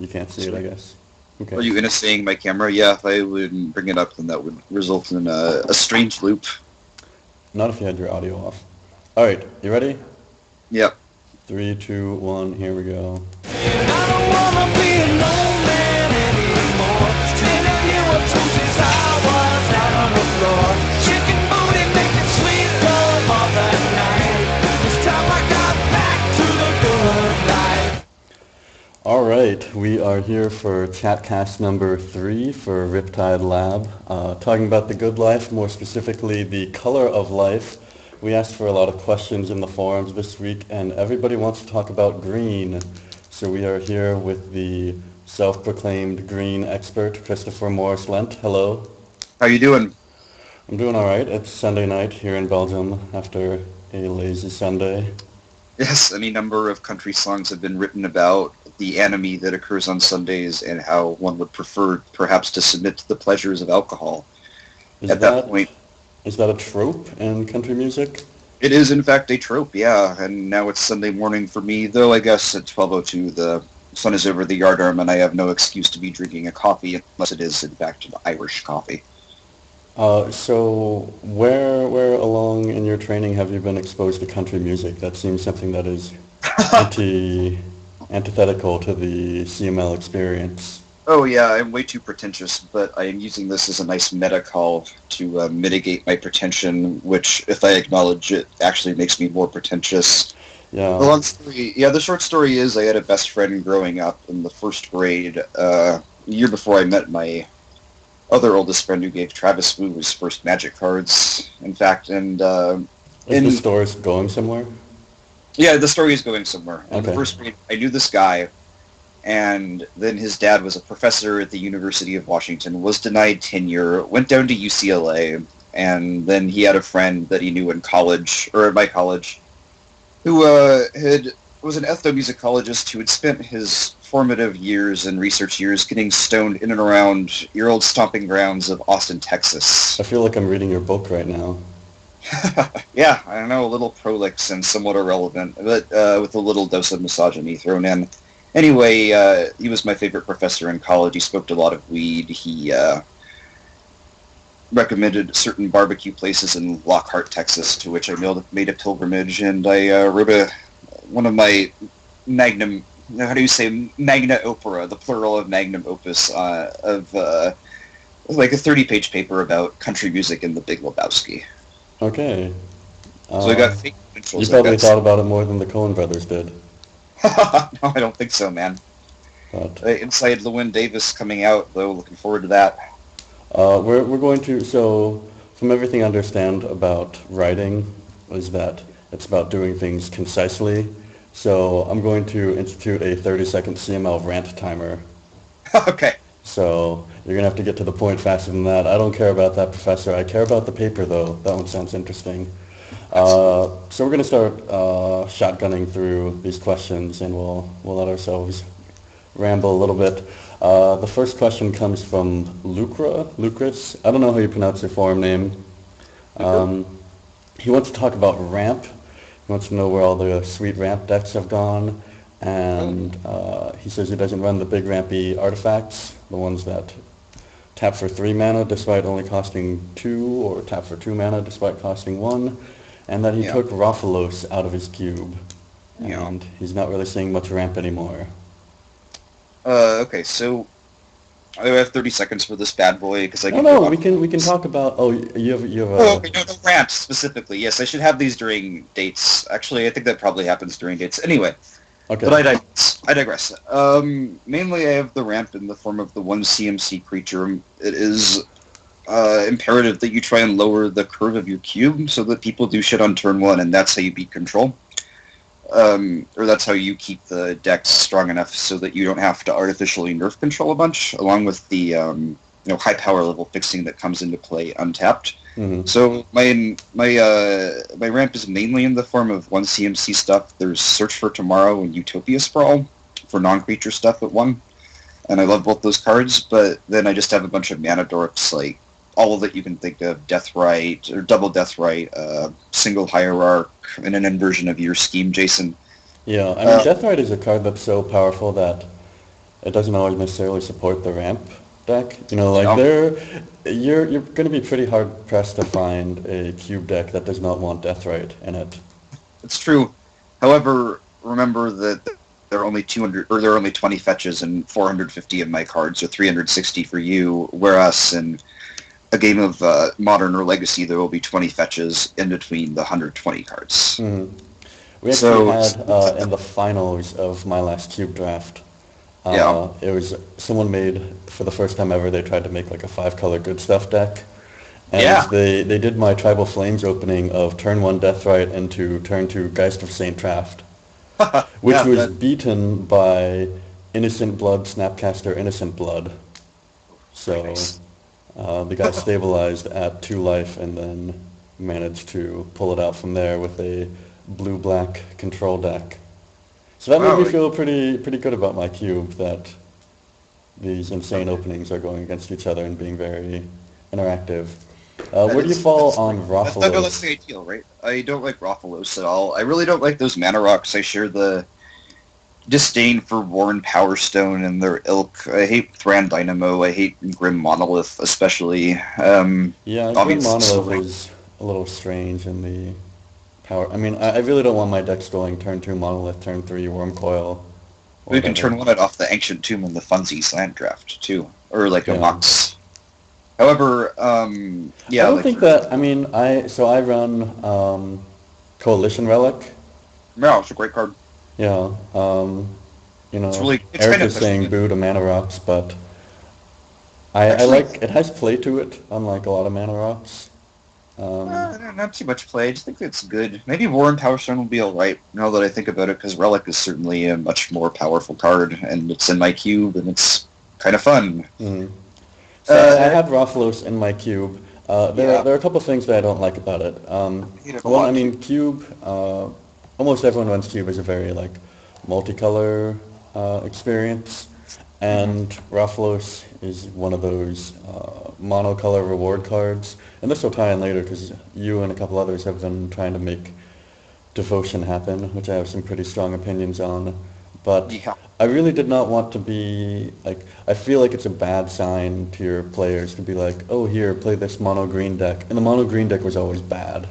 You can't see it, I guess. Okay. Are you innocent my camera? Yeah, if I would bring it up, then that would result in a strange loop. Not if you had your audio off. All right, you ready? Yep. 3, 2, 1, here we go. I don't wanna be a lone man anymore. Spending here with two hours out on the floor. Chicken booty making sweet love all the night. This time I got back to the good life. All right, we are here for Chatcast number 3 for Riptide Lab, talking about the good life, more specifically the color of life. We asked for a lot of questions in the forums this week, and everybody wants to talk about green. So we are here with the self-proclaimed green expert, Christopher Morris-Lent. Hello. How you doing? I'm doing all right. It's Sunday night here in Belgium after a lazy Sunday. Yes, any number of country songs have been written about the enemy that occurs on Sundays and how one would prefer perhaps to submit to the pleasures of alcohol. At that point, is that a trope in country music? it is in fact a trope, yeah. And now it's Sunday morning for me, though I guess at 12:02 the sun is over the yardarm and I have no excuse to be drinking a coffee unless it is in fact an Irish coffee. So where along in your training have you been exposed to country music? That seems something that is antithetical to the CML experience. Oh yeah, I'm way too pretentious, but I am using this as a nice meta call to mitigate my pretension, which, if I acknowledge it, actually makes me more pretentious. Yeah. The short story is I had a best friend growing up in the first grade, a year before I met my other oldest friend who gave Travis Wu his first Magic cards, in fact, and... Is the story going somewhere? Yeah, the story is going somewhere. In the Okay. first grade, I knew this guy, and then his dad was a professor at the University of Washington, was denied tenure, went down to UCLA, and then he had a friend that he knew in college, or at my college, who was an ethnomusicologist who had spent his formative years and research years getting stoned in and around your old stomping grounds of Austin, Texas. I feel like I'm reading your book right now. Yeah, I know, a little prolix and somewhat irrelevant, but with a little dose of misogyny thrown in. Anyway, he was my favorite professor in college. He smoked a lot of weed. He recommended certain barbecue places in Lockhart, Texas, to which I made a pilgrimage, and I wrote one of my magna opera, the plural of magnum opus, of like a 30-page paper about country music in the Big Lebowski. Okay. So I got fake You credentials. probably thought about it more than the Coen brothers did. No, I don't think so, man. But Inside Llewyn Davis coming out, though. Looking forward to that. we're going to, so from everything I understand about writing is that it's about doing things concisely. So I'm going to institute a 30-second CML rant timer. Okay. So you're going to have to get to the point faster than that. I don't care about that, Professor. I care about the paper, though. That one sounds interesting. So we're going to start shotgunning through these questions, and we'll let ourselves ramble a little bit. The first question comes from Lucas. I don't know how you pronounce your forum name. He wants to talk about ramp. He wants to know where all the sweet ramp decks have gone, and he says he doesn't run the big rampy artifacts, the ones that tap for 3 mana despite only costing 2, or tap for 2 mana despite costing 1, and that he took Rofalos out of his cube, and he's not really seeing much ramp anymore. Okay, so I have 30 seconds for this bad boy because I. No, we can talk about. Oh, you have. Oh, okay, no, ramp specifically. Yes, I should have these during dates. Actually, I think that probably happens during dates. Anyway. Okay. But I digress. Mainly, I have the ramp in the form of the 1 CMC creature. It is imperative that you try and lower the curve of your cube so that people do shit on turn 1, and that's how you beat control. Or that's how you keep the decks strong enough so that you don't have to artificially nerf control a bunch, along with the high power level fixing that comes into play untapped. Mm-hmm. So my ramp is mainly in the form of 1 CMC stuff. There's Search for Tomorrow and Utopia Sprawl for non-creature stuff at 1, and I love both those cards. But then I just have a bunch of mana dorks, like all of it you can think of: Deathrite or double Deathrite, single Hierarch, and an inversion of your scheme, Jason. Yeah, I mean, Deathrite is a card that's so powerful that it doesn't always necessarily support the ramp deck. You know, like Yeah, you're going to be pretty hard pressed to find a cube deck that does not want Deathrite in it. it's true. However, remember that there are only 200, or there are only 20 fetches and 450 in my cards, or 360 for you, whereas in a game of Modern or Legacy, there will be 20 fetches in between the 120 cards. Mhm. We actually So, had in the finals of my last cube draft. yeah. It was someone made for the first time ever. They tried to make like a five-color good stuff deck, and Yeah. they did my Tribal Flames opening of turn one Deathrite into turn two Geist of Saint Traft, which Yeah, was that, beaten by Innocent Blood Snapcaster Innocent Blood. very So nice. the guy stabilized at 2 life and then managed to pull it out from there with a blue-black control deck. So that made me Wow. feel pretty good about my cube, that these insane openings are going against each other and being very interactive. Where do you fall That's great. on That's Rofalos? the ideal, right? I don't like Rofalos at all. I really don't like those mana rocks. I share the disdain for Warren Power Stone and their ilk. I hate Thran Dynamo. I hate Grim Monolith, especially. Yeah, Grim Obviously, Monolith Soul. is a little strange in the power. I mean, I really don't want my decks going turn 2 Monolith, turn 3 Worm Coil, or We can whatever. turn one off the Ancient Tomb in the Funsies land draft, too. Or like a Yeah. Mox. However, I yeah, don't like think for... that, I mean, I run Coalition Relic. No, it's a great card. Yeah. It's Eric kind of is saying efficient. boo to Mana Rocks, but I Actually, like, it has play to it, unlike a lot of Mana Rocks. Um, not too much play. I just think it's good. Maybe Warren Power Stone will be alright, now that I think about it, because Relic is certainly a much more powerful card, and it's in my cube, and it's kind of fun. mm. So I Uh, have Rothlos in my cube. yeah, There are a couple things that I don't like about it. I hate it a One, I lot, too. mean, cube. Almost everyone runs cube as a very like multicolor experience, Hmm. and Rothlos is one of those monocolor reward cards. And this will tie in later because you and a couple others have been trying to make devotion happen, which I have some pretty strong opinions on. But Yeah. I really did not want to be like, I feel like it's a bad sign to your players to be like, oh, here, play this mono green deck. And the mono green deck was always bad.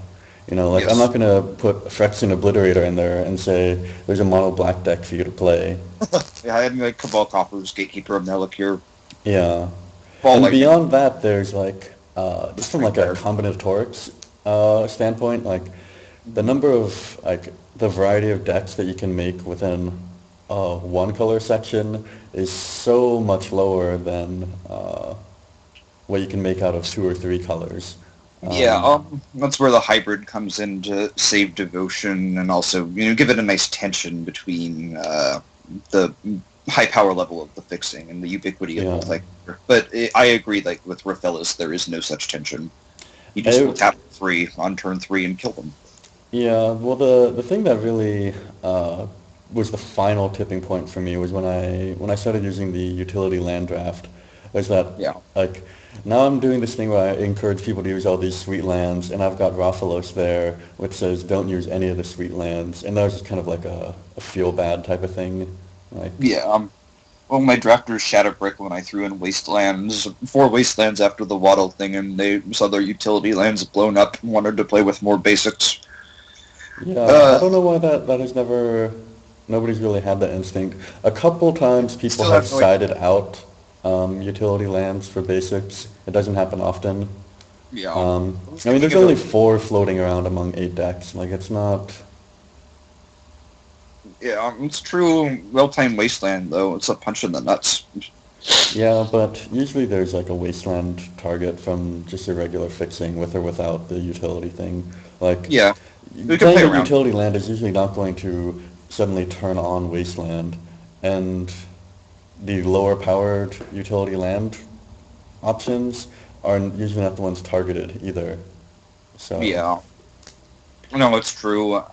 You know, like I'm Yes. not going to put Phyrexian Obliterator in there and say there's a mono black deck for you to play. Yeah, I had like Cabal Coppers, Gatekeeper of Melikir, Yeah. Ball And Lightning, beyond that, there's like, just from Strike like a Bear. combinatorics standpoint, like the number of like the variety of decks that you can make within one color section is so much lower than what you can make out of two or three colors. Yeah, Um, that's where the hybrid comes in to save devotion and also, give it a nice tension between the high power level of the fixing and the ubiquity of yeah. multi. But I agree, like with Raphaelis, there is no such tension. You just will I, tap 3 on turn 3 and kill them. yeah, well, the thing that really was the final tipping point for me was when I started using the utility land draft. Was that Yeah. like now I'm doing this thing where I encourage people to use all these sweet lands, and I've got Rathalos there, which says don't use any of the sweet lands, and that was just kind of like a feel bad type of thing. Like, Yeah, well, my drafters shat a brick when I threw in Wastelands, 4 Wastelands after the Waddle thing, and they saw their utility lands blown up and wanted to play with more basics. yeah, I Uh, don't know why that has never, nobody's really had that instinct. A couple times people Still have have no idea. sided out utility lands for basics. It doesn't happen often. Yeah. I was I mean, thinking there's only about, 4 floating around among 8 decks. Like, it's not. yeah, it's true. Well-timed Wasteland, though. It's a punch in the nuts. Yeah, but usually there's like a wasteland target from just a regular fixing with or without the utility thing. Like, Yeah, we can playing play a around. utility land is usually not going to suddenly turn on wasteland, and the lower powered utility land options are usually not the ones targeted either. So, Yeah. No, it's true.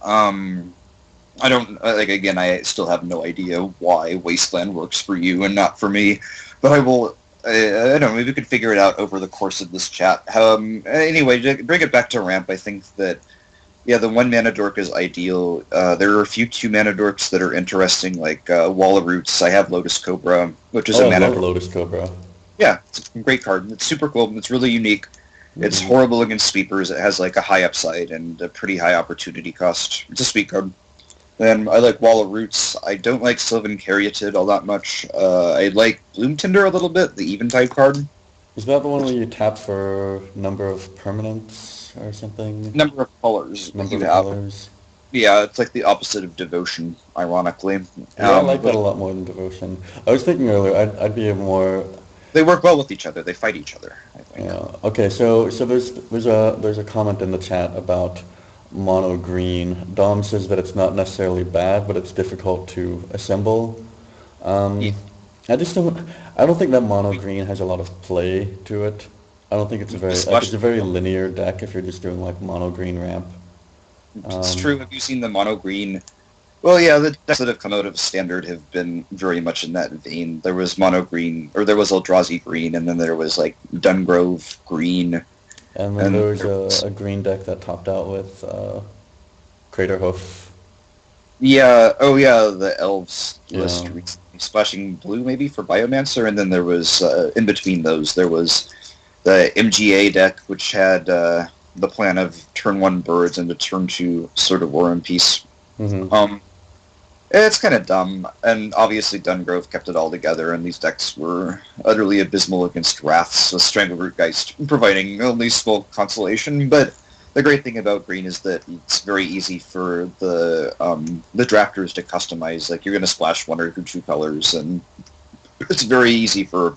I don't, like, again, I still have no idea why Wasteland works for you and not for me, but I will, I don't know, maybe we could figure it out over the course of this chat. Anyway, to bring it back to Ramp, I think that Yeah, the 1 mana dork is ideal. There are a few 2 mana dorks that are interesting, like Wall of Roots. I have Lotus Cobra, which is Oh, a I mana love dork. Lotus Cobra. Yeah, it's a great card. It's super cool. It's really unique. It's Hmm. horrible against sweepers. It has like a high upside and a pretty high opportunity cost. It's a sweet card. Then I like Wall of Roots. I don't like Sylvan Caryatid all that much. I like Bloom Tinder a little bit, the Eventide card. Is that the one where you tap for number of permanents or something? Number of colors that Number you of have. colors? Yeah, it's like the opposite of Devotion, ironically. Yeah, I like that But a lot more than Devotion. I was thinking earlier, I'd be a more, they work well with each other. They fight each other, I think. yeah. Okay, so there's a comment in the chat about mono green. Dom says that it's not necessarily bad, but it's difficult to assemble. Yeah, Um, I don't think that mono green has a lot of play to it. I don't think it's a very like splash. it's a very linear deck if you're just doing like mono green ramp. It's Um, true. Have you seen the mono green? Well, yeah, the decks that have come out of Standard have been very much in that vein. There was mono green, or there was Eldrazi green, and then there was like Dungrove green, and then and there was there was, a green deck that topped out with Craterhoof. yeah, oh yeah, the elves Yeah. list recently, splashing blue maybe for Biomancer, and then there was in between those there was the MGA deck, which had the plan of turn 1 birds and the turn 2 Sword of War and Peace. Hmm. Um, it's kind of dumb, and obviously Dungrove kept it all together, and these decks were utterly abysmal against Wraths, with Strangleroot Geist providing only small consolation. But the great thing about Green is that it's very easy for the drafters to customize. Like, you're going to splash 1 or 2 colors, and it's very easy for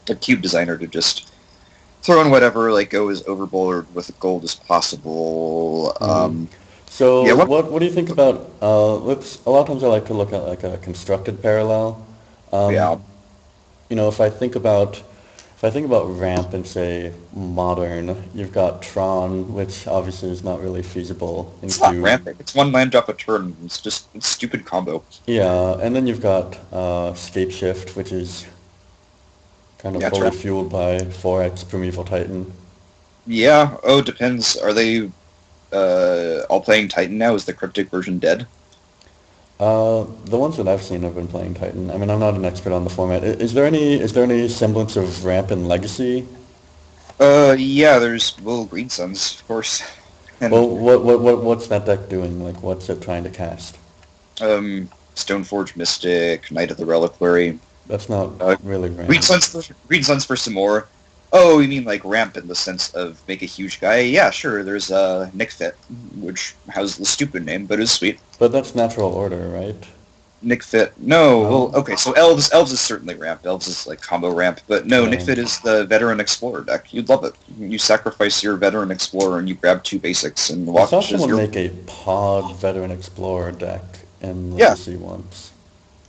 a cube designer to just throw in whatever, like go as overboard with gold as possible. Hmm. So Yeah, what? what do you think about let's a lot of times I like to look at like a constructed parallel. Yeah, Um, if I think about ramp and say modern, you've got Tron, which obviously is not really feasible in it's not cube. rampant. It's 1 land drop a turn. It's stupid combo. Yeah, and then you've got Scape Shift, which is kind of Yeah, fully turn. fueled by 4x Primeval Titan. Yeah. Oh, depends. Are they all playing Titan now? Is the cryptic version dead? The ones that I've seen have been playing Titan. I mean, I'm not an expert on the format. Is there any semblance of ramp in Legacy? Yeah. There's Will Green Suns, of course, Well, and what's that deck doing? Like, what's it trying to cast? Stoneforge Mystic, Knight of the Reliquary. That's not Uh, really ramp. Green Suns for some more. Oh, you mean like ramp in the sense of make a huge guy? Yeah, sure. There's Nick Fit, which has the stupid name, but is sweet. But that's natural order, right? Nick Fit. No, well, No? okay, so Elves is certainly ramp. Elves is like combo ramp, but no, Nick Yeah. Fit is the Veteran Explorer deck. You'd love it. You sacrifice your Veteran Explorer and you grab 2 basics and I saw watch as someone your... make a pod Veteran Explorer deck in Yeah, Legacy once.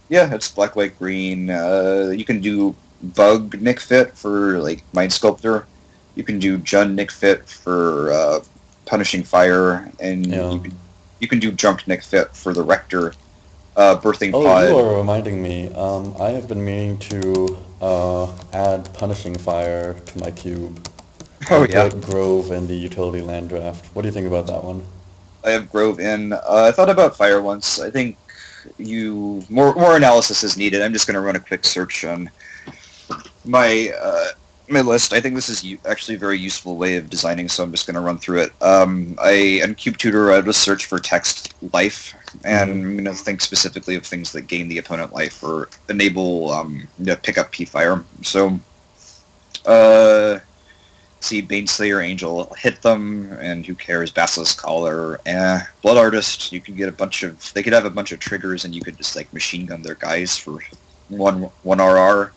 yeah, it's black, white, green. You can do Bug Nick Fit for like Mind Sculptor. You can do Jun Nick Fit for Punishing Fire, and Yeah. you can do Drunk Nick Fit for the Rector Birthing Oh, you Pod. are reminding me. I have been meaning to add Punishing Fire to my cube Oh and yeah, put Grove in the utility land draft. What do you think about that one? I have Grove in. I thought about Fire once. I think more analysis is needed. I'm just going to run a quick search on my list. I think this is actually a very useful way of designing, so I'm just going to run through it. In Cube Tutor, I would search for text life, and Hmm. I'm going to think specifically of things that gain the opponent life or enable pick up P fire. So, see, Baneslayer Angel, hit them, and who cares? Basilisk Collar, Blood Artist. You could get they could have a bunch of triggers, and you could just like machine gun their guys for one RR.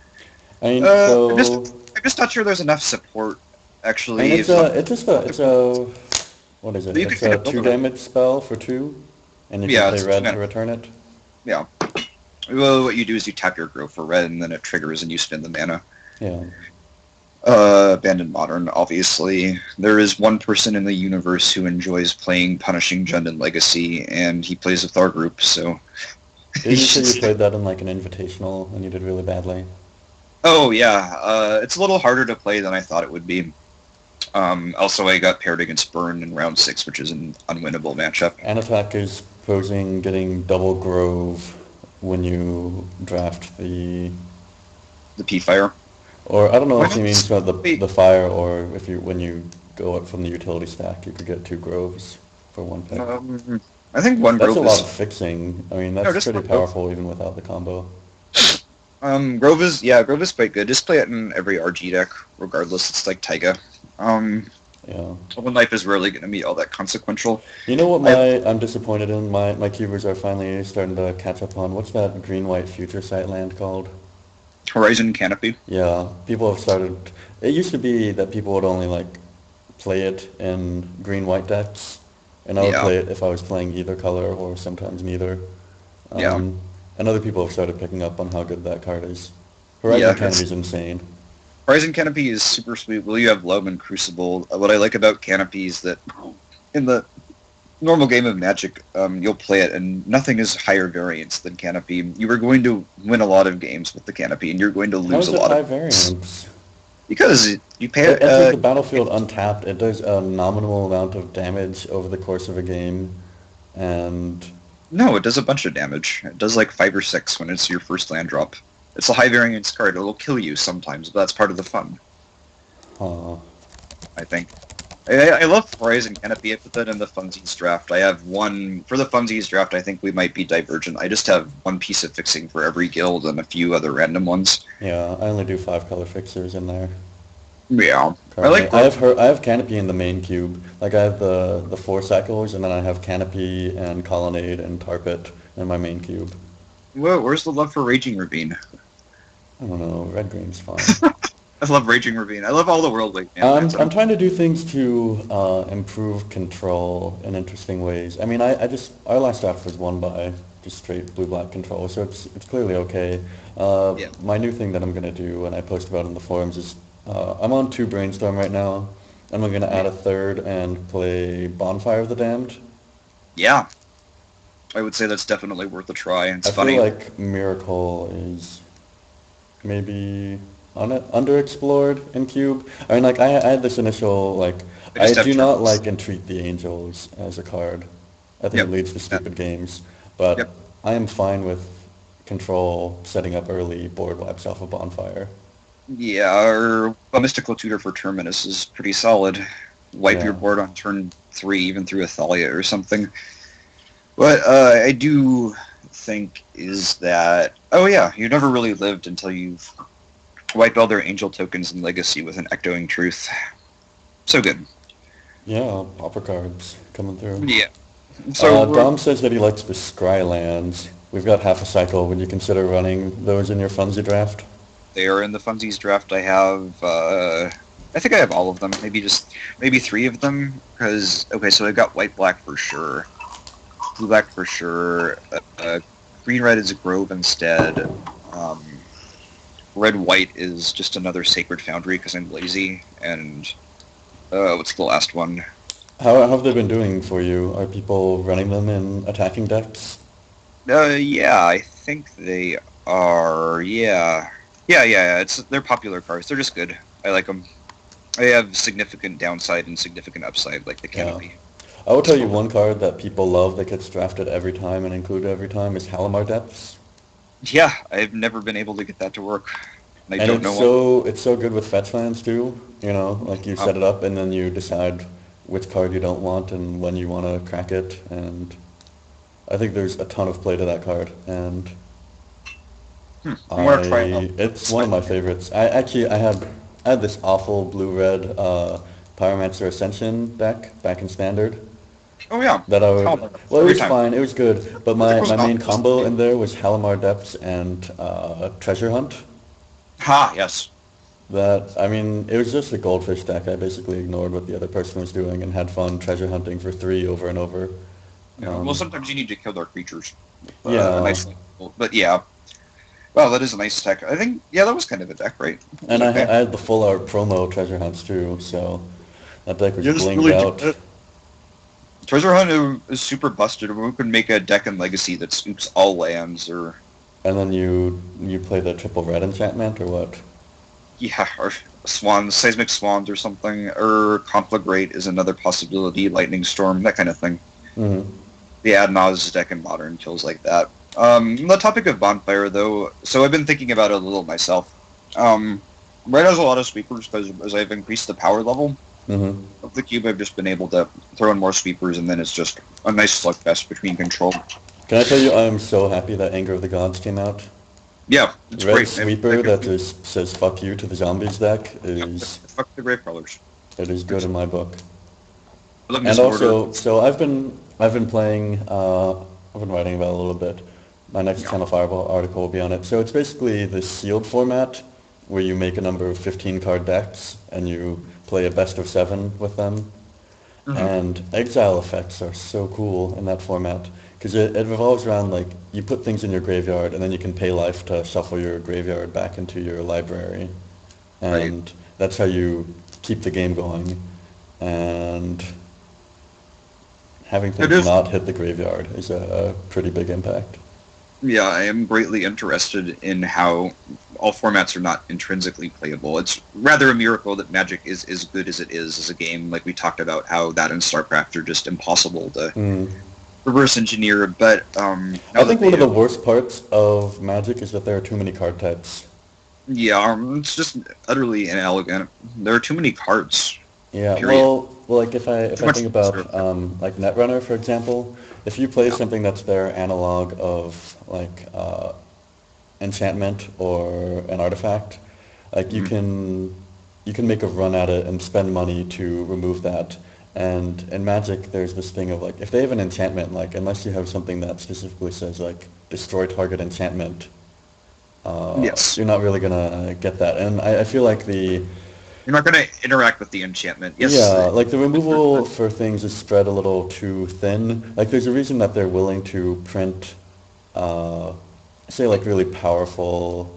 I mean, I'm just so I'm just not sure there's enough support I mean, actually. it's a what is it? You could It's kind a of build two around. damage spell for 2, and you can Yeah, play it's red to 2 mana. return it. Yeah. Well, what you do is you tap your Grove for red, and then it triggers, and you spend the mana. Yeah. Abandoned Modern, obviously. There is one person in the universe who enjoys playing Punishing Jundin Legacy, and he plays with our group, so... Did you say you played that in like an invitational and you did really badly? Oh, yeah. It's a little harder to play than I thought it would be. Also, I got paired against Burn in round 6, which is an unwinnable matchup. Anatak is posing getting double Grove when you draft the... The P-Fire. Or I don't know Why if he not means about wait, the fire, or if you when you go up from the utility stack, you could get 2 Groves for 1 pick. I think one That's a Grove lot of is... fixing. I mean, No, that's just pretty one Grove. powerful even without the combo. Grove is quite good. Just play it in every RG deck, regardless. It's like Taiga. Yeah. One Life is rarely going to be all that consequential. You know what I I'm disappointed in? My cubers are finally starting to catch up on. What's that green-white future sight land called? Horizon Canopy. Yeah, people have started... It used to be that people would only, like, play it in green-white decks, and I would Yeah, play it if I was playing either color or sometimes neither. yeah, Um, and other people have started picking up on how good that card is. Horizon yeah. Canopy is insane. Horizon Canopy is super sweet. Well, you have Loam and Crucible. What I like about Canopy is that in the normal game of Magic, you'll play it, and nothing is higher variance than Canopy. You are going to win a lot of games with the Canopy, and you're going to How lose is a it lot high of games. variance? Because you pay It enters the battlefield untapped. It does a nominal amount of damage over the course of a game, and No, it does a bunch of damage. It does like 5 or 6 when it's your first land drop. It's a high variance card. It'll kill you sometimes, but that's part of the fun, uh, I think. I love Horizon Canopy. I put that in the Funsies draft. I have one for the Funsies draft. I think we might be divergent. I just have one piece of fixing for every guild and a few other random ones. yeah, I only do 5 color fixers in there Yeah, I currently. like Grove. I have Canopy in the main cube. Like I have the 4 cycles, and then I have Canopy and Colonnade and Tarpit in my main cube. Whoa, where's the love for Raging Ravine? I don't know, red green's fine. I love Raging Ravine. I love all the World League lands. I'm trying to do things to improve control in interesting ways. I mean, our last draft was won by just straight blue-black control, so it's clearly okay. Yeah, My new thing that I'm gonna do, and I post about in the forums, is I'm on 2 brainstorm right now, and I'm gonna add a third and play Bonfire of the Damned. yeah. I would say that's definitely worth a try. It's I funny. feel like Miracle is maybe underexplored in Cube. I mean, like, I had this initial, like, I I just have do not turtles. like Entreat the Angels as a card. I think it Yep. leads to Yeah. stupid games, but Yep. I am fine with Control setting up early, board wipes off a Bonfire. Yeah, or a Mystical Tutor for Terminus is pretty solid. Wipe your Yeah. board on turn 3, even through Athalia or something. What I do think is that, oh yeah, you never really lived until you've wiped all their angel tokens in Legacy with an Echoing Truth. So good. Yeah, popper cards coming through. Yeah. So Dom says that he likes the Scry lands. We've got half a cycle. Would you consider running those in your Funzy draft? they are in the Funsies draft. I think I have all of them. Maybe 3 of them. Because, okay, so I got white-black for sure. Blue-black for sure. Green-red is a Grove instead. Um, Red-white is just another Sacred Foundry because I'm lazy. And what's the last one? How have they been doing for you? Are people running them in attacking decks? Yeah, I think they are. Yeah. Yeah. They're popular cards. They're just good. I like them. They have significant downside and significant upside, like the Yeah. Canopy. I will tell you one card that people love that gets drafted every time and included every time is Halimar Depths. Yeah, I've never been able to get that to work. And I And don't know why. it's so good with fetch lands too. You know, like you Um, set it up and then you decide which card you don't want and when you want to crack it. And I think there's a ton of play to that card. And I'm gonna try it out. it's one of my favorites. I had this awful blue-red Pyromancer Ascension deck back in Standard Oh yeah. that I would... Halimar Well, it every was time. fine. It was good. But It was my main not- combo in there was Halimar Depths and Treasure Hunt. Ha, yes. That, I mean, it was just a goldfish deck. I basically ignored what the other person was doing and had fun treasure hunting for 3 over and over. Yeah, well, sometimes you need to kill their creatures. Yeah. But yeah. Well, that is a nice deck. I think, yeah, that was kind of a deck, right? It was And I okay. had the full art promo treasure hunts too, so that deck was You just blinged really out. Treasure Hunt is super busted. We could make a deck in Legacy that scoops all lands, or And then you play the triple red enchantment or what? Yeah, or swans, seismic swans or something, or conflagrate is another possibility, lightning storm, that kind of thing. Mm-hmm. The ad nauseam deck in modern kills like that. The topic of bonfire, though, so I've been thinking about it a little myself. Red has a lot of sweepers because as I've increased the power level Mm-hmm. of the cube, I've just been able to throw in more sweepers, and then it's just a nice slugfest between control. Can I tell you, I'm so happy that Anger of the Gods came out. Yeah, it's Red great. Sweeper that just says "fuck you" to the zombies deck is Fuck the grave crawlers. it is good in my book. I love And Misorder. also, so I've been playing. I've been writing about it a little bit. My next Yeah. Channel Fireball article will be on it. So it's basically the sealed format where you make a number of 15 card decks and you play a best of 7 with them. Hmm. And exile effects are so cool in that format because it revolves around like you put things in your graveyard and then you can pay life to shuffle your graveyard back into your library. Right. And that's how you keep the game going. And having It things is. not hit the graveyard is a pretty big impact. Yeah, I am greatly interested in how all formats are not intrinsically playable. It's rather a miracle that Magic is as good as it is as a game. Like we talked about how that and StarCraft are just impossible to Mm. reverse engineer. But now I that think one they of the have, worst parts of Magic is that there are too many card types. yeah, it's just utterly inelegant. There are too many cards. Yeah, Period. well, like if Too I much. think about like Netrunner, for example, if you play Yeah. something that's their analog of like enchantment or an artifact, like Mhm. you can make a run at it and spend money to remove that. And in Magic, there's this thing of like if they have an enchantment, like unless you have something that specifically says like destroy target enchantment, Yes. you're not really gonna get that. And I feel like the You're not going to interact with the enchantment. Yes. yeah, like the removal for things is spread a little too thin. Like there's a reason that they're willing to print, uh, say like really powerful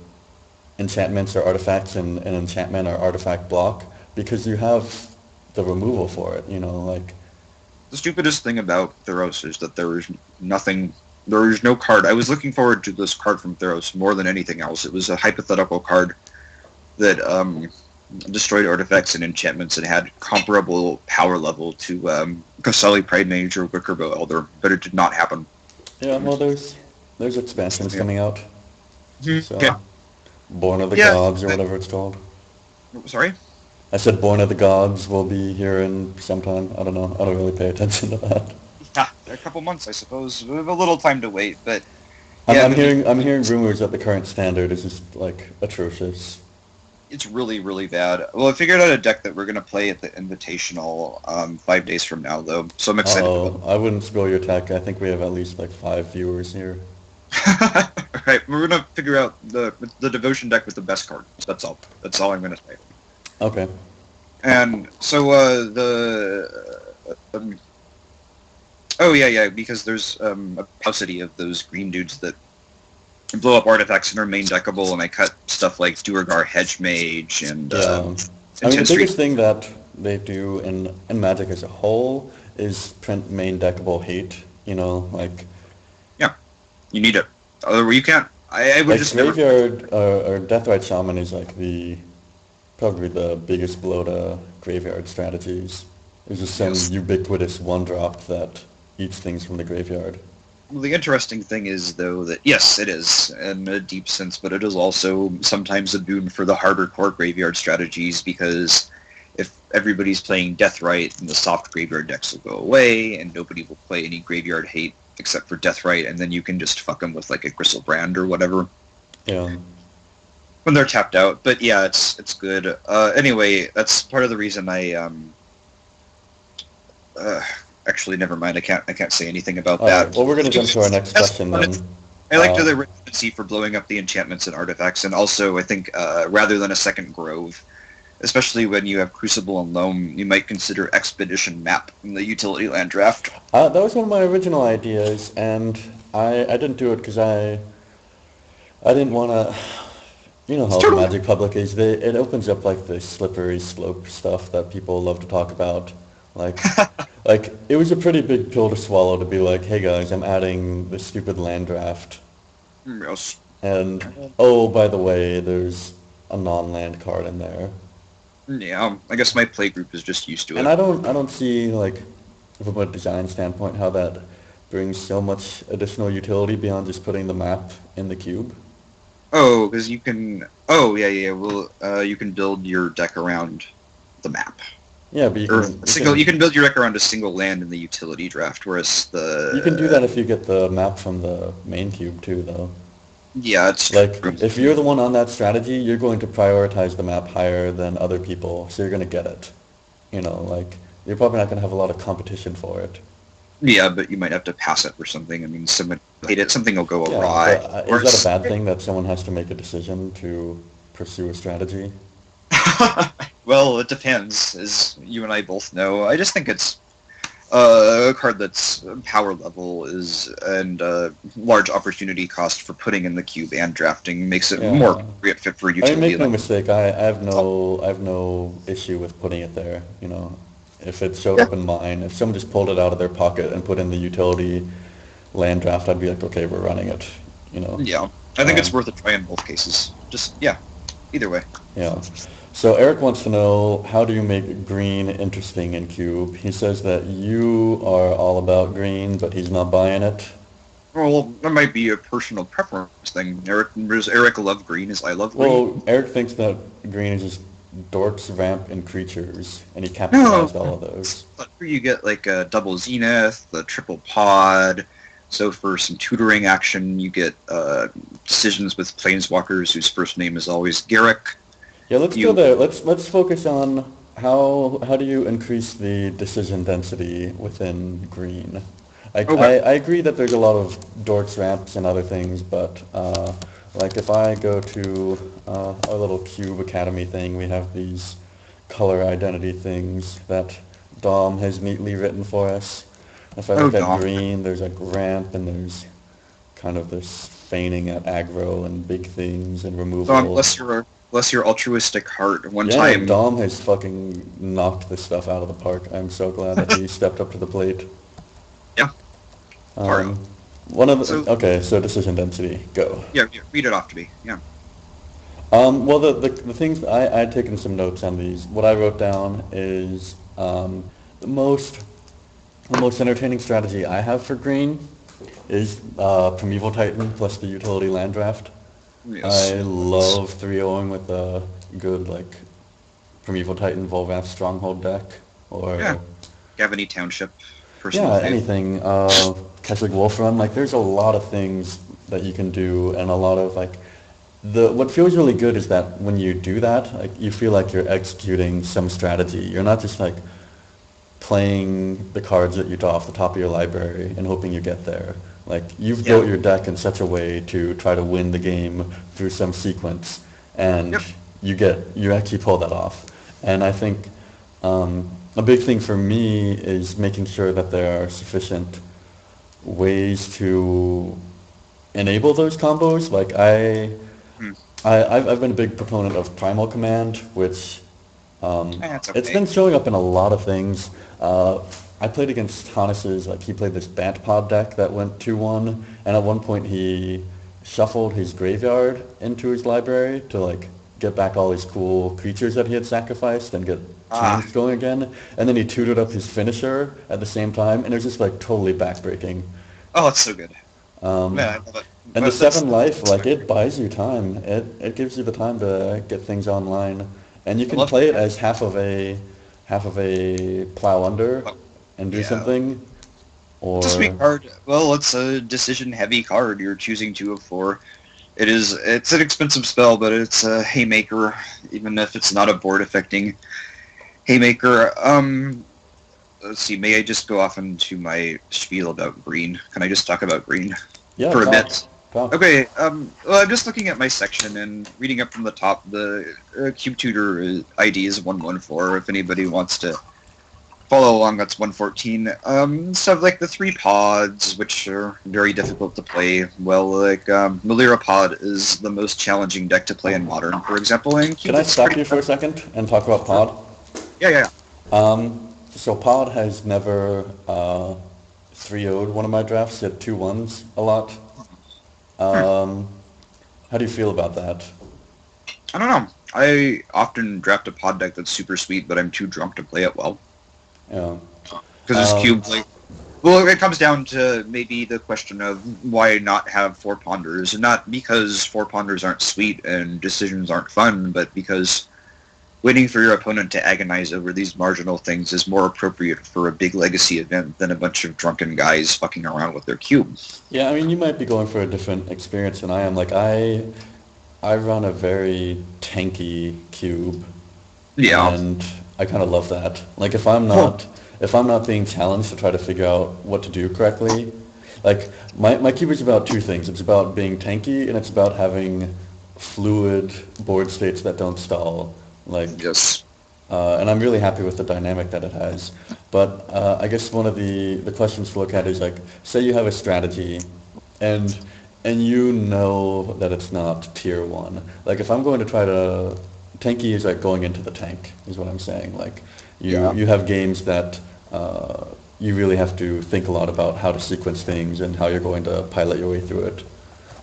enchantments or artifacts in an enchantment or artifact block because you have the removal for it, you know, like The stupidest thing about Theros is that there is no card. I was looking forward to this card from Theros more than anything else. It was a hypothetical card that destroyed artifacts and enchantments and had comparable power level to Kasali Pride Mage or Wickerbow Elder, but it did not happen. yeah, well there's expansions Yeah. coming out. Yeah. So Born of the Yeah. Gods or whatever it's called. Sorry? I said Born of the Gods will be here in sometime. I don't know. I don't really pay attention to that. Yeah, a couple months, I suppose. We have a little time to wait, but I'm, yeah, I'm but I'm hearing rumors that the current standard is just like atrocious. it's really, really bad. Well, I figured out a deck that we're going to play at the Invitational 5 days from now, though, so I'm excited about Uh-oh, I wouldn't spill your tech. I think we have at least like 5 viewers here. it. All right, we're going to figure out the Devotion deck with the best card. That's all. That's all I'm going to say. Okay. And so oh yeah, because there's a paucity of those green dudes that blow up artifacts and are main deckable, and I cut stuff like Duergar Hedge Mage and Yeah. I mean, the Intense Street. biggest thing that they do in Magic as a whole is print main deckable hate. You know, Yeah, you need it. Or you can't. I would like just never. Graveyard or Deathrite Shaman is like probably the biggest blow to graveyard strategies. There's just some Yes. ubiquitous one drop that eats things from the graveyard. Well, the interesting thing is, though, that yes, it is in a deep sense, but it is also sometimes a boon for the harder core graveyard strategies because if everybody's playing Deathrite, then the soft graveyard decks will go away, and nobody will play any graveyard hate except for Deathrite, and then you can just fuck them with like a Gristlebrand or whatever Yeah. when they're tapped out. But yeah, it's good. Anyway, that's part of the reason I actually never mind. I can't say anything about All that. right. Well, we're gonna jump to our next That's question fun. then. I like Uh, the redundancy for blowing up the enchantments and artifacts, and also I think rather than a second grove, especially when you have Crucible and Loam, you might consider Expedition Map in the utility land draft. that was one of my original ideas, and I didn't do it because I didn't want to. You know It's how the totally Magic public is. It opens up like the slippery slope stuff that people love to talk about. Like, like it was a pretty big pill to swallow to be like, hey guys, I'm adding this stupid land draft, yes. and oh by the way, there's a non-land card in there. Yeah, I guess my play group is just used to And it. I don't see like from a design standpoint how that brings so much additional utility beyond just putting the map in the cube. Oh, because you can. Oh, yeah, yeah. Well, you can build your deck around the map, Yeah, but you or can a you single. You can can build your deck around a single land in the utility draft, whereas you can do that the if you get the map from the main cube too, though. yeah, it's Like, true. if you're the one on that strategy, you're going to prioritize the map higher than other people, so you're going to get it. Like, you're probably not going to have a lot of competition for it. Yeah, but you might have to pass it or something. I mean, someone hate it, something will go Yeah, awry. but is that a Whereas, bad thing that someone has to make a decision to pursue a strategy? well, it depends, as you and I both know. I just think it's a card that's power level is and large opportunity cost for putting in the cube and drafting makes it more Yeah. appropriate fit for I mean, utility. make no Like, mistake, I have no issue with putting it there. If it showed yeah, up in mine, if someone just pulled it out of their pocket and put in the utility land draft, I'd be like, okay, we're running it, you know. yeah, I think it's Um, worth a try in both cases. Just yeah, either way. yeah. So Eric wants to know, how do you make green interesting in Cube? He says that you are all about green, but he's not buying it. Well, that might be a personal preference thing. Does Eric love green as I love green? Well, Eric thinks that green is just dorks, vamp, and creatures, and he No, capitalized all of those. you get like a double zenith, the triple pod. So for some tutoring action, you get decisions with planeswalkers whose first name is always Garrick. Yeah, let's go You there. Let's focus on how do you increase the decision density within green? I, okay. I, I agree that there's a lot of dorks, ramps, and other things, but like if I go to our little Cube Academy thing, we have these color identity things that Dom has neatly written for us. If I Oh, look at Dom. green, there's a ramp and there's kind of this feigning at aggro and big things and Dom, removal. bless your altruistic heart. One Yeah, time, Dom has fucking knocked this stuff out of the park. I'm so glad that he stepped up to the plate. yeah, Mario. Um, one of So the, okay, so decision density, go. yeah, read it off to me. Yeah. Well, the things I had taken some notes on these. What I wrote down is the most the most entertaining strategy I have for green is Primeval Titan plus the utility land draft. Yes. I love 3-0ing with a good like Primeval Titan Volvath Stronghold deck, Yeah. or Gavany Township, personal yeah, favorite. anything. Keswick Wolf Run, like there's a lot of things that you can do, and a lot of like what feels really good is that when you do that, like you feel like you're executing some strategy. You're not just like playing the cards that you draw off the top of your library and hoping you get there. Like you've Yeah. built your deck in such a way to try to win the game through some sequence, and Yep. you actually pull that off. And I think a big thing for me is making sure that there are sufficient ways to enable those combos. Like Hmm. I've been a big proponent of Primal Command, which That's it's okay. been showing up in a lot of things. I played against Hannes's, like he played this Bant Pod deck that went 2-1, and at one point he shuffled his graveyard into his library to like get back all his cool creatures that he had sacrificed and get Ah. chains going again. And then he tutored up his finisher at the same time, and it was just like totally backbreaking. Oh, it's so good. Man, Um, I love it. and the But that's 7 life, like it buys you time. It gives you the time to get things online, and you I can love. play it as half of a plow under Oh, and do yeah. something, It's a or sweet card. Well, it's a decision-heavy card. You're choosing 2 of 4. It's an expensive spell, but it's a haymaker, even if it's not a board-affecting haymaker. Let's see. May I just go off into my spiel about green? Can I just talk about green yeah, for a talk, bit? talk. Okay. Well, I'm just looking at my section and reading up from the top. The Cube Tutor ID is 114. If anybody wants to follow along, that's 114. Stuff like the 3 pods, which are very difficult to play. Well, like Malira Pod is the most challenging deck to play in Modern, for example. And Can I Cupid's stop pretty. you for a second and talk about Pod? Yeah, yeah, So Pod has never 3-0'd one of my drafts. He had 2-1s a lot. yeah. Um, how do you feel about that? I don't know. I often draft a pod deck that's super sweet, but I'm too drunk to play it well. Yeah. Because this cube, like, well, it comes down to maybe the question of why not have four ponders, and not because four ponders aren't sweet and decisions aren't fun, but because waiting for your opponent to agonize over these marginal things is more appropriate for a big legacy event than a bunch of drunken guys fucking around with their cube. Yeah, I mean, you might be going for a different experience than I am. Like, I run a very tanky cube, Yeah. and I kind of love that. Like, if I'm not being challenged to try to figure out what to do correctly, like my cube is about two things. It's about being tanky, and it's about having fluid board states that don't stall. Like, Yes. and I'm really happy with the dynamic that it has. But I guess one of the questions to look at is like, say you have a strategy, and you know that it's not tier one. Like if I'm going to try to tanky is like going into the tank is what I'm saying. Like Yeah. you have games that you really have to think a lot about how to sequence things and how you're going to pilot your way through it.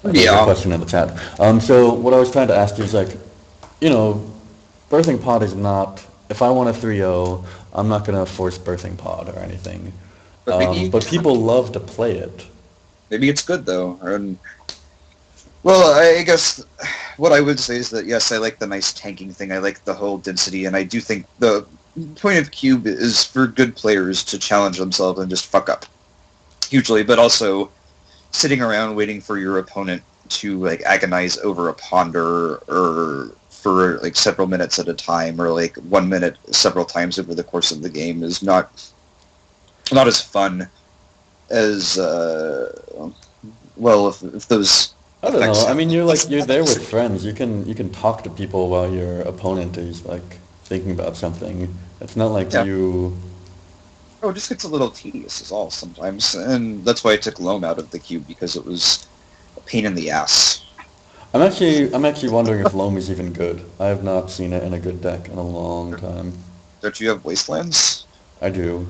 There was a Yeah. question in the chat. So what I was trying to ask you is like, you know, birthing pod is not, if I want a 3-0, I'm not going to force birthing pod or anything. But But people love to play it. maybe it's good though. And well, I guess what I would say is that yes, I like the nice tanking thing. I like the whole density, and I do think the point of cube is for good players to challenge themselves and just fuck up hugely, but also sitting around waiting for your opponent to like agonize over a ponder or for like several minutes at a time or like 1 minute several times over the course of the game is not as fun as well if those I don't effects know. I have mean, you're there with friends. You can talk to people while your opponent is like thinking about something. It's not like yeah. you. Oh, it just gets a little tedious is all sometimes, and that's why I took Loam out of the cube because it was a pain in the ass. I'm actually wondering if Loam is even good. I have not seen it in a good deck in a long time. Don't you have Wastelands? I do.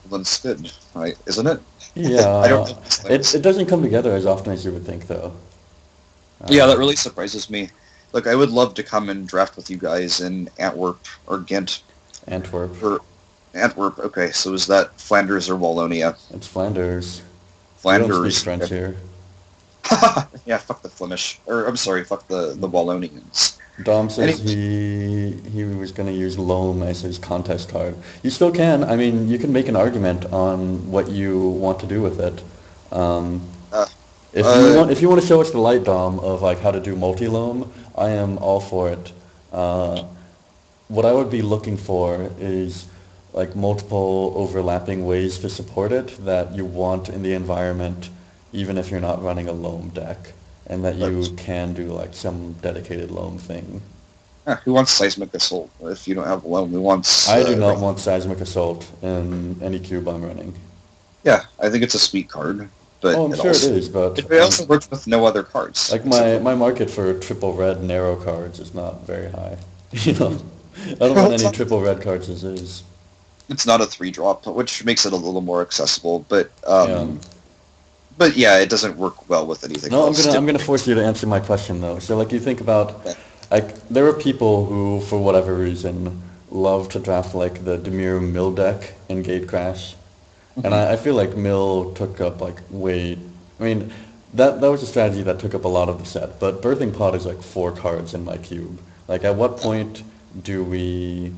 Well, then it's good, right? Isn't it? I don't Yeah, have Wastelands. it doesn't come together as often as you would think, though. Yeah, that Um, really surprises me. Look, I would love to come and draft with you guys in Antwerp or Ghent Antwerp. or Antwerp. Okay, so is that Flanders or Wallonia? It's Flanders. We don't speak Flanders. French here. Yeah, fuck the Flemish. Or I'm sorry, fuck the Wallonians. Dom says Anyway, he was going to use Loam as his contest card. You still can. I mean, you can make an argument on what you want to do with it. Um, uh, if you want to show us the light, Dom, of like how to do multi-loam, I am all for it. What I would be looking for is like multiple overlapping ways to support it that you want in the environment, even if you're not running a loam deck, and that you can do like some dedicated loam thing. who wants Seismic Assault if you don't have Loam? Who wants... I do not want Seismic Assault in any cube I'm running. Yeah, I think it's a sweet card, but Oh, I'm sure it is, but it also works with no other cards. like my market for triple red narrow cards is not very high. You know, I don't Well, want any triple red cards as is. it's not a 3-drop, which makes it a little more accessible, Yeah. but yeah, it doesn't work well with anything No, else. I'm gonna force you to answer my question though. So like you think about like there are people who for whatever reason love to draft like the Demir Mill deck in Gate Crash. And I feel like Mill took up like way I mean that was a strategy that took up a lot of the set, but Birthing Pod is like 4 cards in my cube. Like at what point do we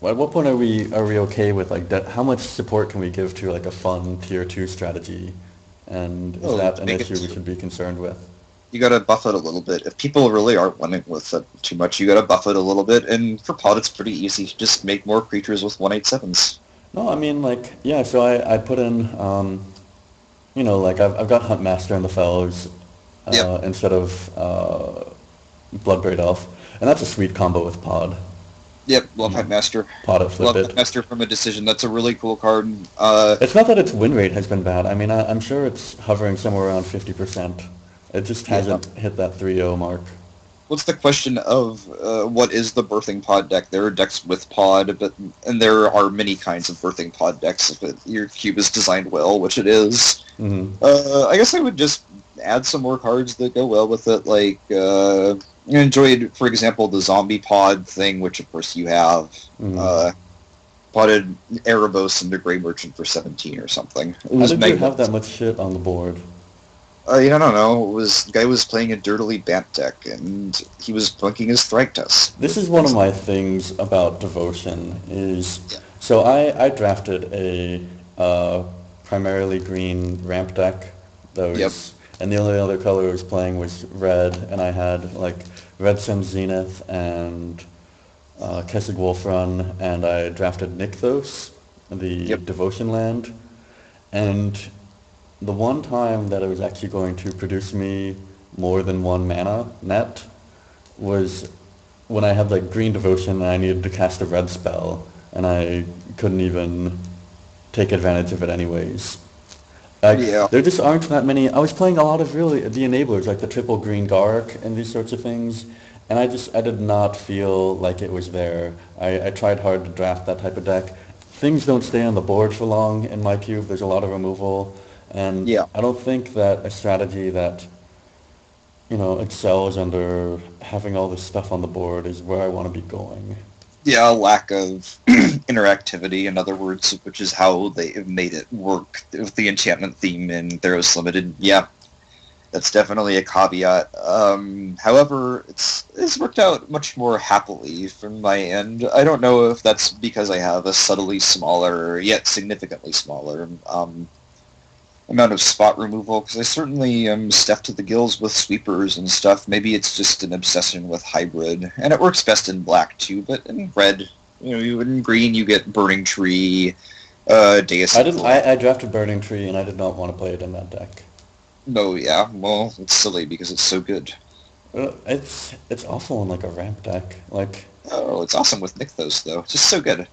at what point are we okay with like that how much support can we give to like a fun tier 2 strategy? And is Oh, that an make issue it- we should be concerned with? You gotta buff it a little bit. If people really aren't winning with it too much, you gotta buff it a little bit, and for pot it's pretty easy. Just make more creatures with 1/8/7s. No, I mean like yeah, so I put in you know like I've got Huntmaster in the Fellows Yep. instead of Bloodbraid Elf, and that's a sweet combo with Pod. Yep, Love Master. Pod it, flip Love it. Master from a decision. That's a really cool card. It's not that its win rate has been bad. I mean, I'm sure it's hovering somewhere around 50%. It just hasn't hit that 3-0 mark. What's the question of what is the birthing pod deck? There are decks with pod, and there are many kinds of birthing pod decks if your cube is designed well, which it is. Hmm. I guess I would just add some more cards that go well with it, like I enjoyed, for example, the zombie pod thing, which of course you have. Mm. Potted Erebos into Grey Merchant for 17 or something. It How was did you have that magnificent. much shit on the board? I don't know. It was the guy was playing a dirtily Bant deck, and he was plunking his Thragtusk This with is one of things. my things about devotion is, Yeah. so I drafted a primarily green ramp deck that Yep. was, and the only other color I was playing was red, and I had like Red Sun Zenith and Kessig Wolfrun, and I drafted Nykthos, the Yep. devotion land, and the one time that it was actually going to produce me more than one mana net was when I had like green devotion and I needed to cast a red spell and I couldn't even take advantage of it anyways. Yeah. Like there just aren't that many. I was playing a lot of really the enablers like the triple green Gark and these sorts of things, and I did not feel like it was there. I tried hard to draft that type of deck. Things don't stay on the board for long in my cube. There's a lot of removal, and Yeah. I don't think that a strategy that excels under having all this stuff on the board is where I want to be going. Yeah, a lack of interactivity, in other words, which is how they have made it work with the enchantment theme in Theros Limited. Yeah, that's definitely a caveat. However, it's worked out much more happily from my end. I don't know if that's because I have a subtly smaller, yet significantly smaller, amount of spot removal, because I certainly am stuffed to the gills with sweepers and stuff. Maybe it's just an obsession with hybrid, and it works best in black too, but in red, in green you get Burning Tree, Deus I didn't. Equal. I drafted Burning Tree, and I did not want to play it in that deck. No, yeah, well, it's silly because it's so good. It's awful in like a ramp deck. Like Oh, it's awesome with Nykthos, though. It's just so good.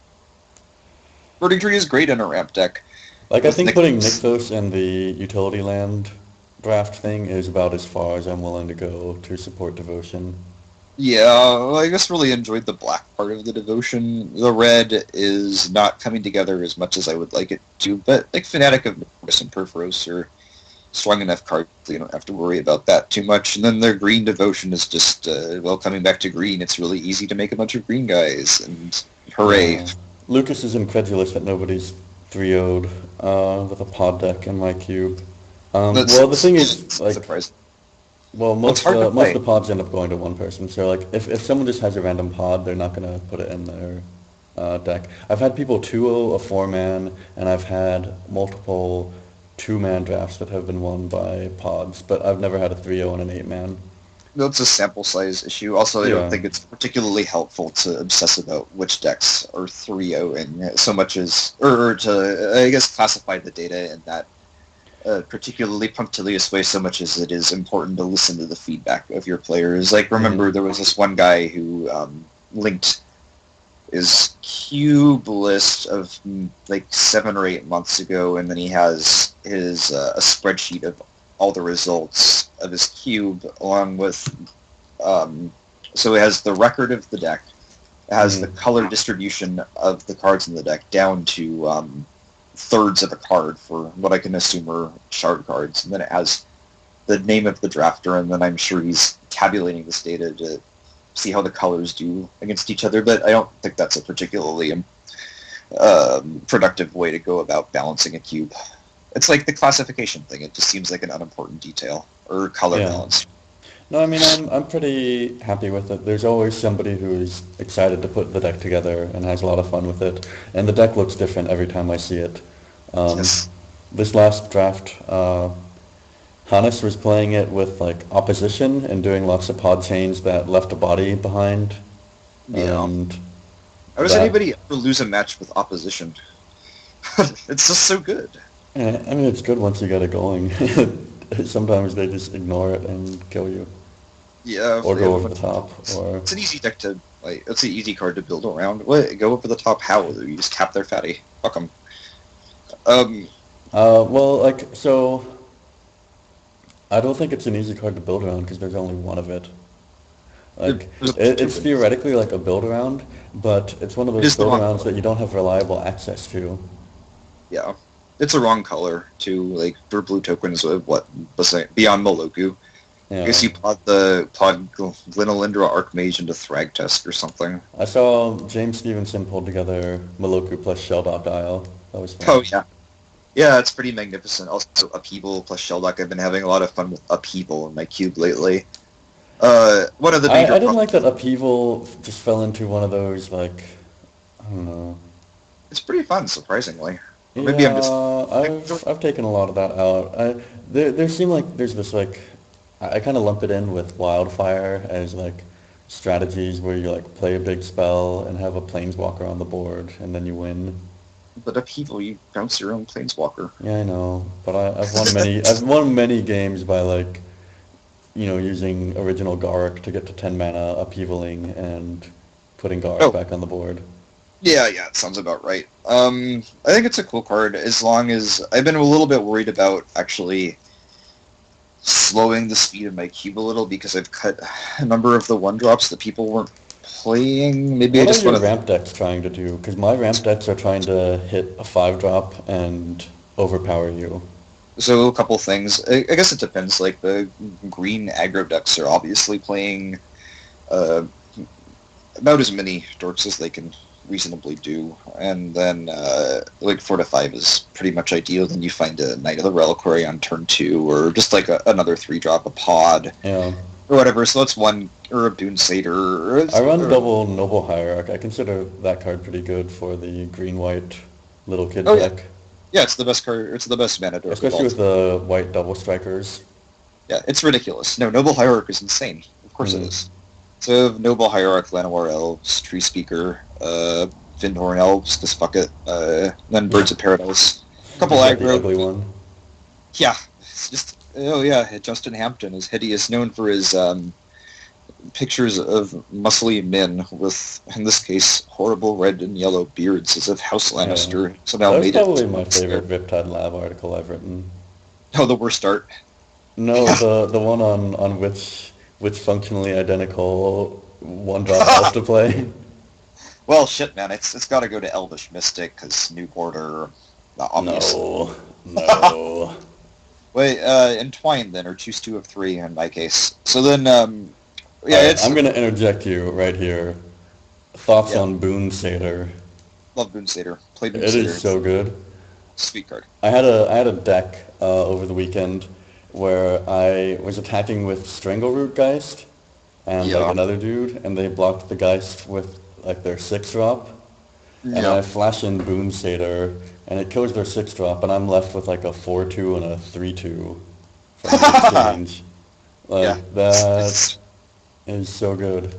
Burning Tree is great in a ramp deck I with think putting Nykthos. Nykthos in the utility land draft thing is about as far as I'm willing to go to support devotion. Yeah, well, I just really enjoyed the black part of the devotion. The red is not coming together as much as I would like it to, but like Fanatic of Norris and Perforos are strong enough cards so you don't have to worry about that too much. And then their green devotion is just, coming back to green, it's really easy to make a bunch of green guys, and hooray. Yeah. Lucas is incredulous that nobody's 3-0'd with a pod deck in my cube. Well, the thing is, like, surprising. well, Well, it's hard to most play. of the pods end up going to one person. So, like, if someone just has a random pod, they're not gonna put it in their deck. I've had people 2-0 a 4-man, and I've had multiple 2-man drafts that have been won by pods, but I've never had a 3-0 and an 8-man. That's a sample size issue. Also, I don't Yeah. think it's particularly helpful to obsess about which decks are 3-0ing so much as, or to, I guess, classify the data in that particularly punctilious way so much as it is important to listen to the feedback of your players. Like, remember, there was this one guy who linked his cube list of like 7 or 8 months ago, and then he has his a spreadsheet of all the results of his cube, along with so it has the record of the deck, it has the color distribution of the cards in the deck down to thirds of a card for what I can assume are shard cards, and then it has the name of the drafter, and then I'm sure he's tabulating this data to see how the colors do against each other, but I don't think that's a particularly productive way to go about balancing a cube. It's like the classification thing. It just seems like an unimportant detail, or color Yeah. balance. No, I mean I'm pretty happy with it. There's always somebody who's excited to put the deck together and has a lot of fun with it, and the deck looks different every time I see it. Yes. This last draft, Hannes was playing it with like opposition and doing lots of pod chains that left a body behind, Yeah. and How does that. anybody ever lose a match with opposition? It's just so good. I mean, it's good once you get it going. Sometimes they just ignore it and kill you, Yeah, if or they go have over a the top, or it's an easy deck to, like, it's an easy card to build around. What, go over the top how? You just tap their fatty. Fuck them. Um, well, like so. I don't think it's an easy card to build around because there's only one of it. Like there's two it's of them. theoretically like a build around, but it's one of It those is the build wrong arounds color. that you don't have reliable access to. Yeah. It's a wrong color, too. Like, for blue tokens of what, beyond Moloku. I guess you plod Glinolindra Archmage into Thragtusk or something. I saw James Stevenson pulled together Maloku plus Shelldock Isle. That was fun. Oh yeah. Yeah, it's pretty magnificent. Also, Upheaval plus Shelldock. I've been having a lot of fun with Upheaval in my cube lately. One of the major I didn't like that Upheaval just fell into one of those, like, I don't know. It's pretty fun, surprisingly. Or maybe I'm just... I've taken a lot of that out. There seem like there's this, like, I kind of lump it in with Wildfire as, like, strategies where you, like, play a big spell and have a Planeswalker on the board, and then you win. But Upheaval, you bounce your own Planeswalker. Yeah, I know, but I've won many games by, like, using original Garruk to get to 10 mana, upheavaling, and putting Garruk back on the board. Yeah, it sounds about right. I think it's a cool card, as long as... I've been a little bit worried about actually slowing the speed of my cube a little, because I've cut a number of the 1-drops that people weren't playing. Maybe I just What are want your to... ramp decks trying to do? Because my ramp decks are trying to hit a 5-drop and overpower you. So a couple things. I guess it depends. Like the green aggro decks are obviously playing about as many dorks as they can reasonably do, and then like 4 to 5 is pretty much ideal. Then you find a Knight of the Reliquary on turn 2, or just like another 3-drop, a pod, Yeah. or whatever. So that's one, or a Boon Satyr. I run double Noble Hierarch. I consider that card pretty good for the green-white little kid deck. Yeah, it's the best card. It's the best mana dork. Especially with the white double strikers. Yeah, it's ridiculous. No, Noble Hierarch is insane. Of course it is. So Noble Hierarch, Llanowar Elves, Tree Speaker, Vindhorn Elves, this bucket, then Birds of Paradise. A couple aggro. The ugly one. Yeah, it's just... Oh yeah, Justin Hampton is hideous, known for his pictures of muscly men with, in this case, horrible red and yellow beards, as if House Lannister somehow made it. That's probably my favorite Riptide Lab article I've written. Oh, the worst art. No, the one on which functionally identical 1-drop elf to play. Well, shit, man, it's got to go to Elvish Mystic, because New Border, obviously. No. Wait, Entwine then, or choose 2 of 3 in my case. So then, yeah, I'm going to interject you right here. Thoughts on Boon Satyr? Love Boon Satyr. Play Boon It Satyr. is so good. Sweet card. I had a deck over the weekend where I was attacking with Strangleroot Geist and like another dude, and they blocked the Geist with like their 6-drop. And I flash in Boon Satyr, and it kills their 6-drop, and I'm left with like a 4-2 and a 3-2 from the exchange. Like, that is so good.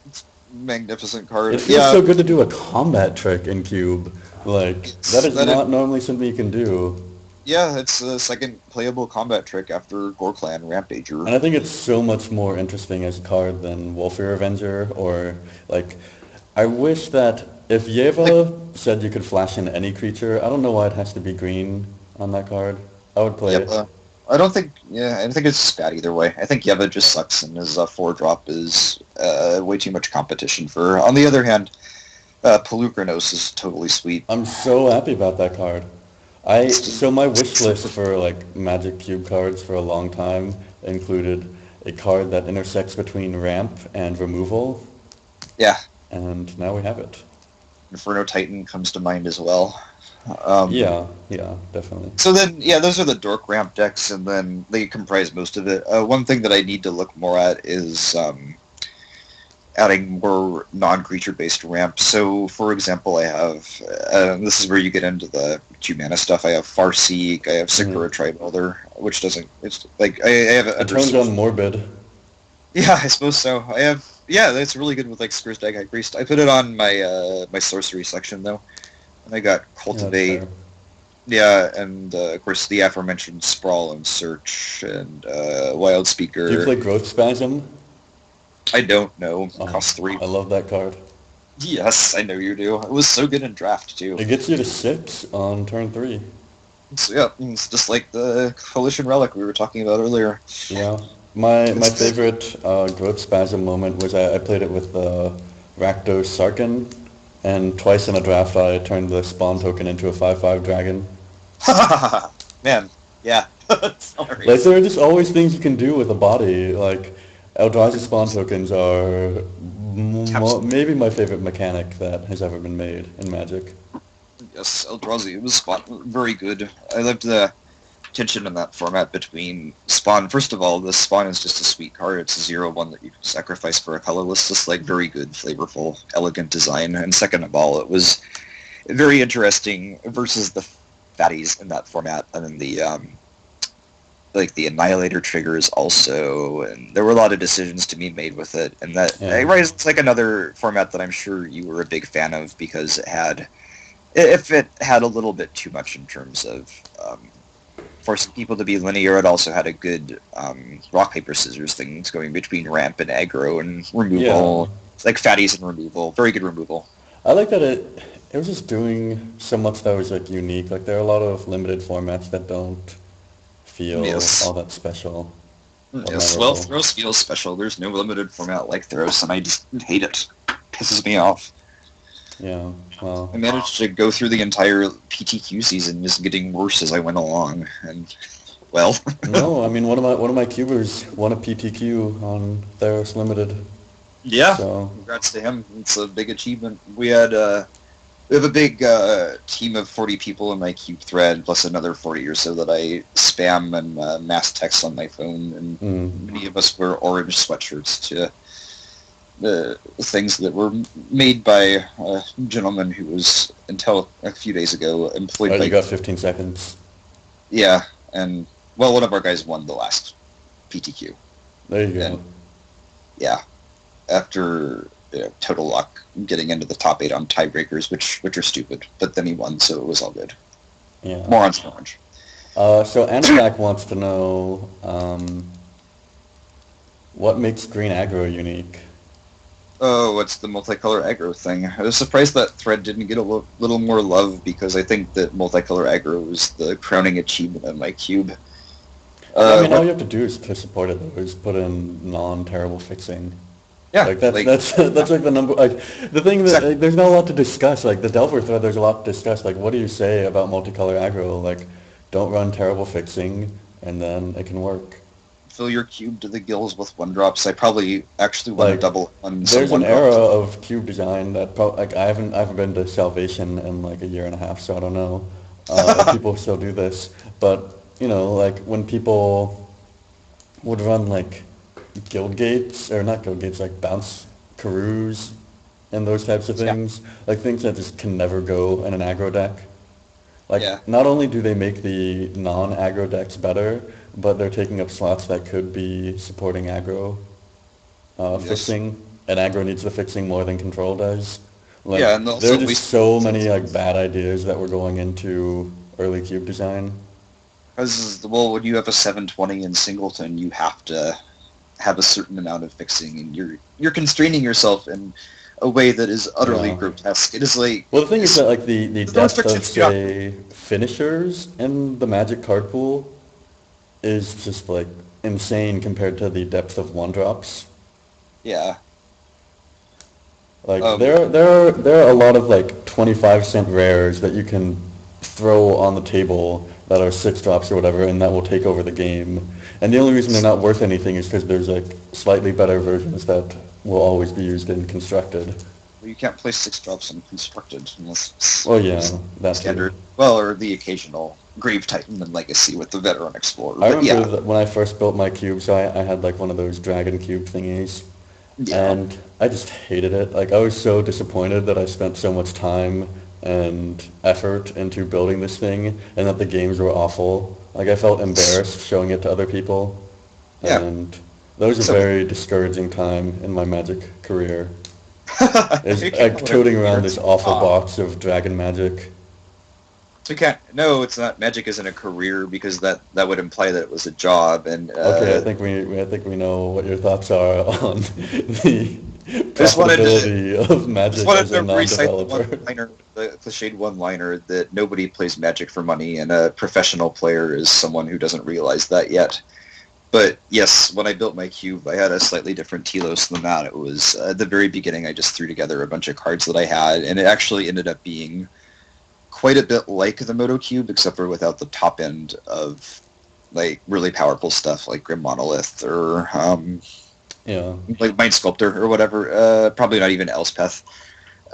It's a magnificent card. It feels so good to do a combat trick in Cube. Like, that is not normally something you can do. Yeah, it's a second playable combat trick after Gorklan Rampager. And I think it's so much more interesting as a card than Wolfear Avenger, or, like, I wish that if Yeva said you could flash in any creature, I don't know why it has to be green on that card. I would play it. I don't think it's just bad either way. I think Yeva just sucks, and his 4-drop is way too much competition for her. On the other hand, Pelukranos is totally sweet. I'm so happy about that card. So my wish list for like Magic Cube cards for a long time included a card that intersects between ramp and removal. Yeah. And now we have it. Inferno Titan comes to mind as well. Yeah, definitely. So then, those are the dork ramp decks, and then they comprise most of it. One thing that I need to look more at is adding more non-creature-based ramps. So, for example, I have, this is where you get into the Humana stuff, I have Farseek, I have Sakura Tribuilder, which doesn't, it's like, I have... It turns on Morbid. Yeah, I suppose so. I have... Yeah, that's really good with like Skur's Dag High Priest. I put it on my my sorcery section though, and I got Cultivate. Yeah, and of course the aforementioned Sprawl and Search and Wild Speaker. Do you play Growth Spasm? I don't know. Cost 3. I love that card. Yes, I know you do. It was so good in draft too. It gets you to 6 on turn 3. So yeah, it's just like the Coalition Relic we were talking about earlier. Yeah. My favorite Growth Spasm moment was I played it with Rakdos Sarkhan, and twice in a draft I turned the spawn token into a 5/5 dragon. Man, yeah, Sorry. Like, there are just always things you can do with a body. Like, Eldrazi spawn tokens are Taps. maybe my favorite mechanic that has ever been made in Magic. Yes, Eldrazi. It was Spawn. Very good. I loved the tension in that format between Spawn. First of all, the Spawn is just a sweet card. It's a 0/1 that you can sacrifice for a colorless. Just like very good, flavorful, elegant design. And second of all, it was very interesting versus the fatties in that format. And then the like the Annihilator triggers also, and there were a lot of decisions to be made with it. And that Yeah. right, it's like another format that I'm sure you were a big fan of because it had, if it had a little bit too much in terms of forcing people to be linear, it also had a good rock paper scissors things going between ramp and aggro and removal. Yeah. It's like fatties and removal, very good removal. I like that it was just doing so much that was like unique. Like there are a lot of limited formats that don't feel Yes. all that special or Yes, well, memorable. Throws feels special. There's no limited format like Throws, and I just hate it. Pisses me off. Yeah. Well, I managed to go through the entire PTQ season, just getting worse as I went along, and well, no, I mean one of my cubers won a PTQ on Theros Limited. yeah. So Congrats to him. It's a big achievement. We have a big team of 40 people in my cube thread, plus another 40 or so that I spam and mass text on my phone, and mm, many of us wear orange sweatshirts to the things that were made by a gentleman who was, until a few days ago, employed oh, you by... got 15 seconds. Yeah, and, well, one of our guys won the last PTQ. There you go. And, yeah, after total luck getting into the top 8 on tiebreakers, which are stupid, but then he won, so it was all good. Yeah. More on Orange. So Anapac wants to know what makes green aggro unique. Oh, what's the multicolor aggro thing? I was surprised that thread didn't get a little more love because I think that multicolor aggro was the crowning achievement of my cube. I mean, all What, you have to do is to support it though, is put in non-terrible fixing. yeah, Like that's like that's like the number. Like the thing that exactly. like, there's not a lot to discuss. Like the Delver thread, there's a lot to discuss. Like what do you say about multicolor aggro? Like don't run terrible fixing, and then it can work. Fill your cube to the gills with one drops. I probably actually want to Like double on some there's an one era drops. of cube design that like I haven't been to Salvation in like a year and a half, so I don't know if people still do this. But you know, like when people would run like guild gates or not guild gates, like bounce Karus and those types of Yeah, things, like things that just can never go in an aggro deck. yeah, Like not only do they make the non-aggro decks better, but they're taking up slots that could be supporting aggro yes, fixing, and aggro needs the fixing more than control does. Like yeah, and there are also just waste so many like bad ideas that were going into early cube design. because well, when you have a 720 in Singleton, you have to have a certain amount of fixing, and you're constraining yourself in a way that is utterly Yeah. grotesque. It is like Well, the thing is that like the the depth of restrictions you have. say finishers in the Magic card pool is just like insane compared to the depth of one drops. Yeah. Like Um. there are a lot of like 25-cent rares that you can throw on the table that are 6 drops or whatever, and that will take over the game. And the only reason they're not worth anything is because there's like slightly better versions that will always be used in constructed. You can't play 6 drops in constructed unless Oh yeah, that too. standard. Well, or the occasional Grave Titan and Legacy with the Veteran Explorer. I But remember yeah, that when I first built my cube, so I had like one of those dragon cube thingies, yeah. and I just hated it. Like I was so disappointed that I spent so much time and effort into building this thing, and that the games were awful. Like I felt embarrassed showing it to other people, Yeah. and that was a So very discouraging time in my Magic career. Is you can't like call it toting around weird. this awful Ah. box of dragon magic. So we can't. No, it's not. Magic isn't a career because that would imply that it was a job. And Okay, I think we know what your thoughts are on the I just wanted to profitability of just Magic wanted as a to recite the non-developer. one-liner, the cliched one-liner that nobody plays Magic for money, and a professional player is someone who doesn't realize that yet. But yes, when I built my cube, I had a slightly different telos than that. It was at the very beginning. I just threw together a bunch of cards that I had, and it actually ended up being quite a bit like the Moto Cube, except for without the top end of like really powerful stuff like Grim Monolith or Yeah. like Mind Sculptor or whatever. Probably not even Elspeth.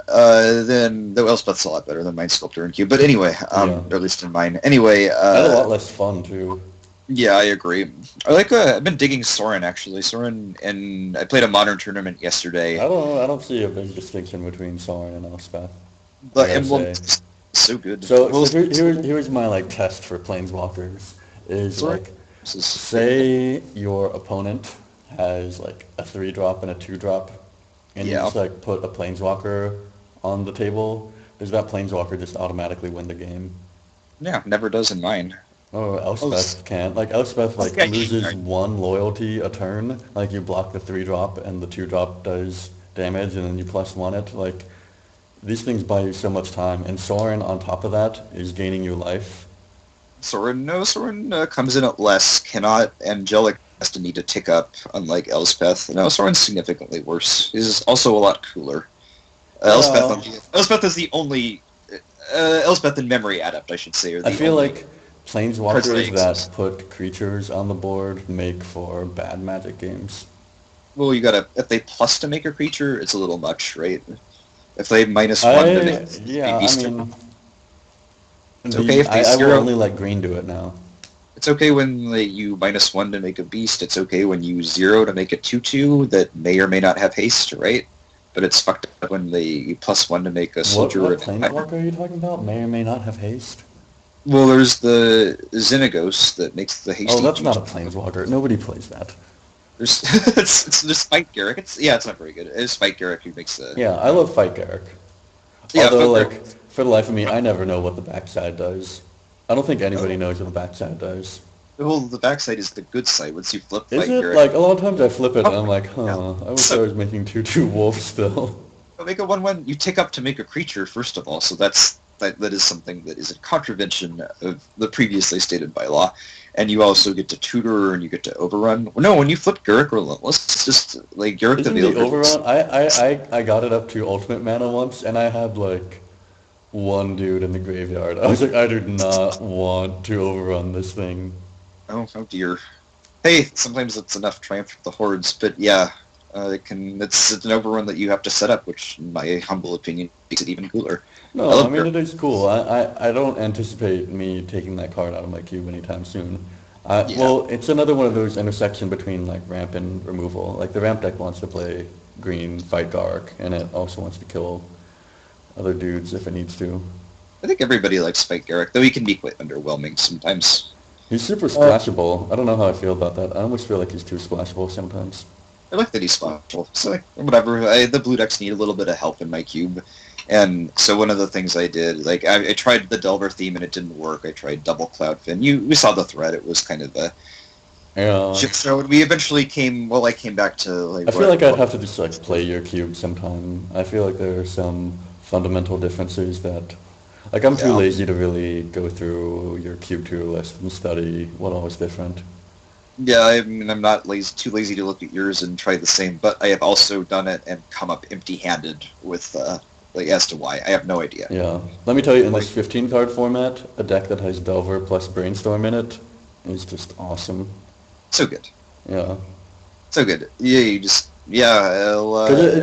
Then though Elspeth's a lot better than Mind Sculptor and Cube. But anyway, Yeah. or at least in mine. Anyway, And a lot less fun too. yeah, I agree. I like. I've been digging Soren actually. Soren, and I played a modern tournament yesterday. I don't see a big distinction between Soren and Elspeth. I The gotta emblem say. is so good. So, Well, here's my like test for planeswalkers is Soren like is say your opponent has like a 3-drop and a 2-drop, and you yeah, just like put a planeswalker on the table. Does that planeswalker just automatically win the game? yeah, never does in mine. Oh, Oh, Elspeth can't. Like Elspeth like okay. loses 1 loyalty a turn. Like you block the 3-drop and the 2-drop does damage, and then you +1 it. Like these things buy you so much time, and Soren on top of that is gaining you life. Soren, no, Soren comes in at less, cannot, Angelic has to need to tick up, unlike Elspeth. No, Soren's significantly worse. He's also a lot cooler. Well, Elspeth is the only, Elspeth and Memory Adept, I should say, are I the feel only like cards that planeswalkers that exist. put creatures on the board make for bad Magic games. Well, you gotta, if they plus to make a creature, it's a little much, right? If they -1 to make a Yeah, I beast, mean, it's okay if they I will zero. only let green do it now. It's okay when like, you -1 to make a beast. It's okay when you 0 to make a 2/2 that may or may not have haste, right? But it's fucked up when they +1 to make a soldier. What planeswalker are you talking about? May or may not have haste? Well, there's the Xenagos that makes the Oh, hasty. that's not a planeswalker. Nobody plays that. There's it's just Spike Garrick. It's not very good. It's Spike Garrick who makes the Yeah, I love Fight Garrick. yeah. Although, But like, for the life of me, I never know what the backside does. I don't think anybody knows what the backside does. well, the backside is the good side. Once you flip Is Fight it? Garrick, Like, a lot of times I flip it and I'm like, yeah. I wish I So was making 2/2 wolf still. make a 1/1. You tick up to make a creature first of all. So that is something that is a contravention of the previously stated bylaw. And you also get to tutor and you get to overrun. No, when you flip Garrick Relentless, it's just like Garrick the Isn't the Veiled. overrun? I got it up to ultimate mana once and I had like one dude in the graveyard. I was like, I do not want to overrun this thing. Oh dear. Hey, sometimes it's enough Triumph of the Hordes, but yeah, it's an overrun that you have to set up, which, in my humble opinion, makes it even cooler. I No, I love mean Garrick. it is cool. I don't anticipate me taking that card out of my cube anytime soon. Yeah, Well, it's another one of those intersection between like ramp and removal. Like the ramp deck wants to play green, fight dark, and it also wants to kill other dudes if it needs to. I think everybody likes Spike Garrick, though he can be quite underwhelming sometimes. He's super splashable. I don't know how I feel about that. I almost feel like he's too splashable sometimes. I like that he's splashable. So like, whatever. The blue decks need a little bit of help in my cube, and so one of the things I did, like I tried the Delver theme and it didn't work. I tried Double Cloudfin. We saw the thread. It was kind of a Yeah. shit show. We eventually came. Well, I came back to like. I feel like I'd have to just like play your cube sometime. I feel like there are some fundamental differences that, like I'm too Yeah. lazy to really go through your cube tier list and study what all is different. Yeah, I mean, I'm not too lazy to look at yours and try the same, but I have also done it and come up empty-handed with, like, as to why. I have no idea. Yeah. Let me tell you, in Like, this 15 card format, a deck that has Delver plus Brainstorm in it is just awesome. so good. Yeah. So good. Yeah, Because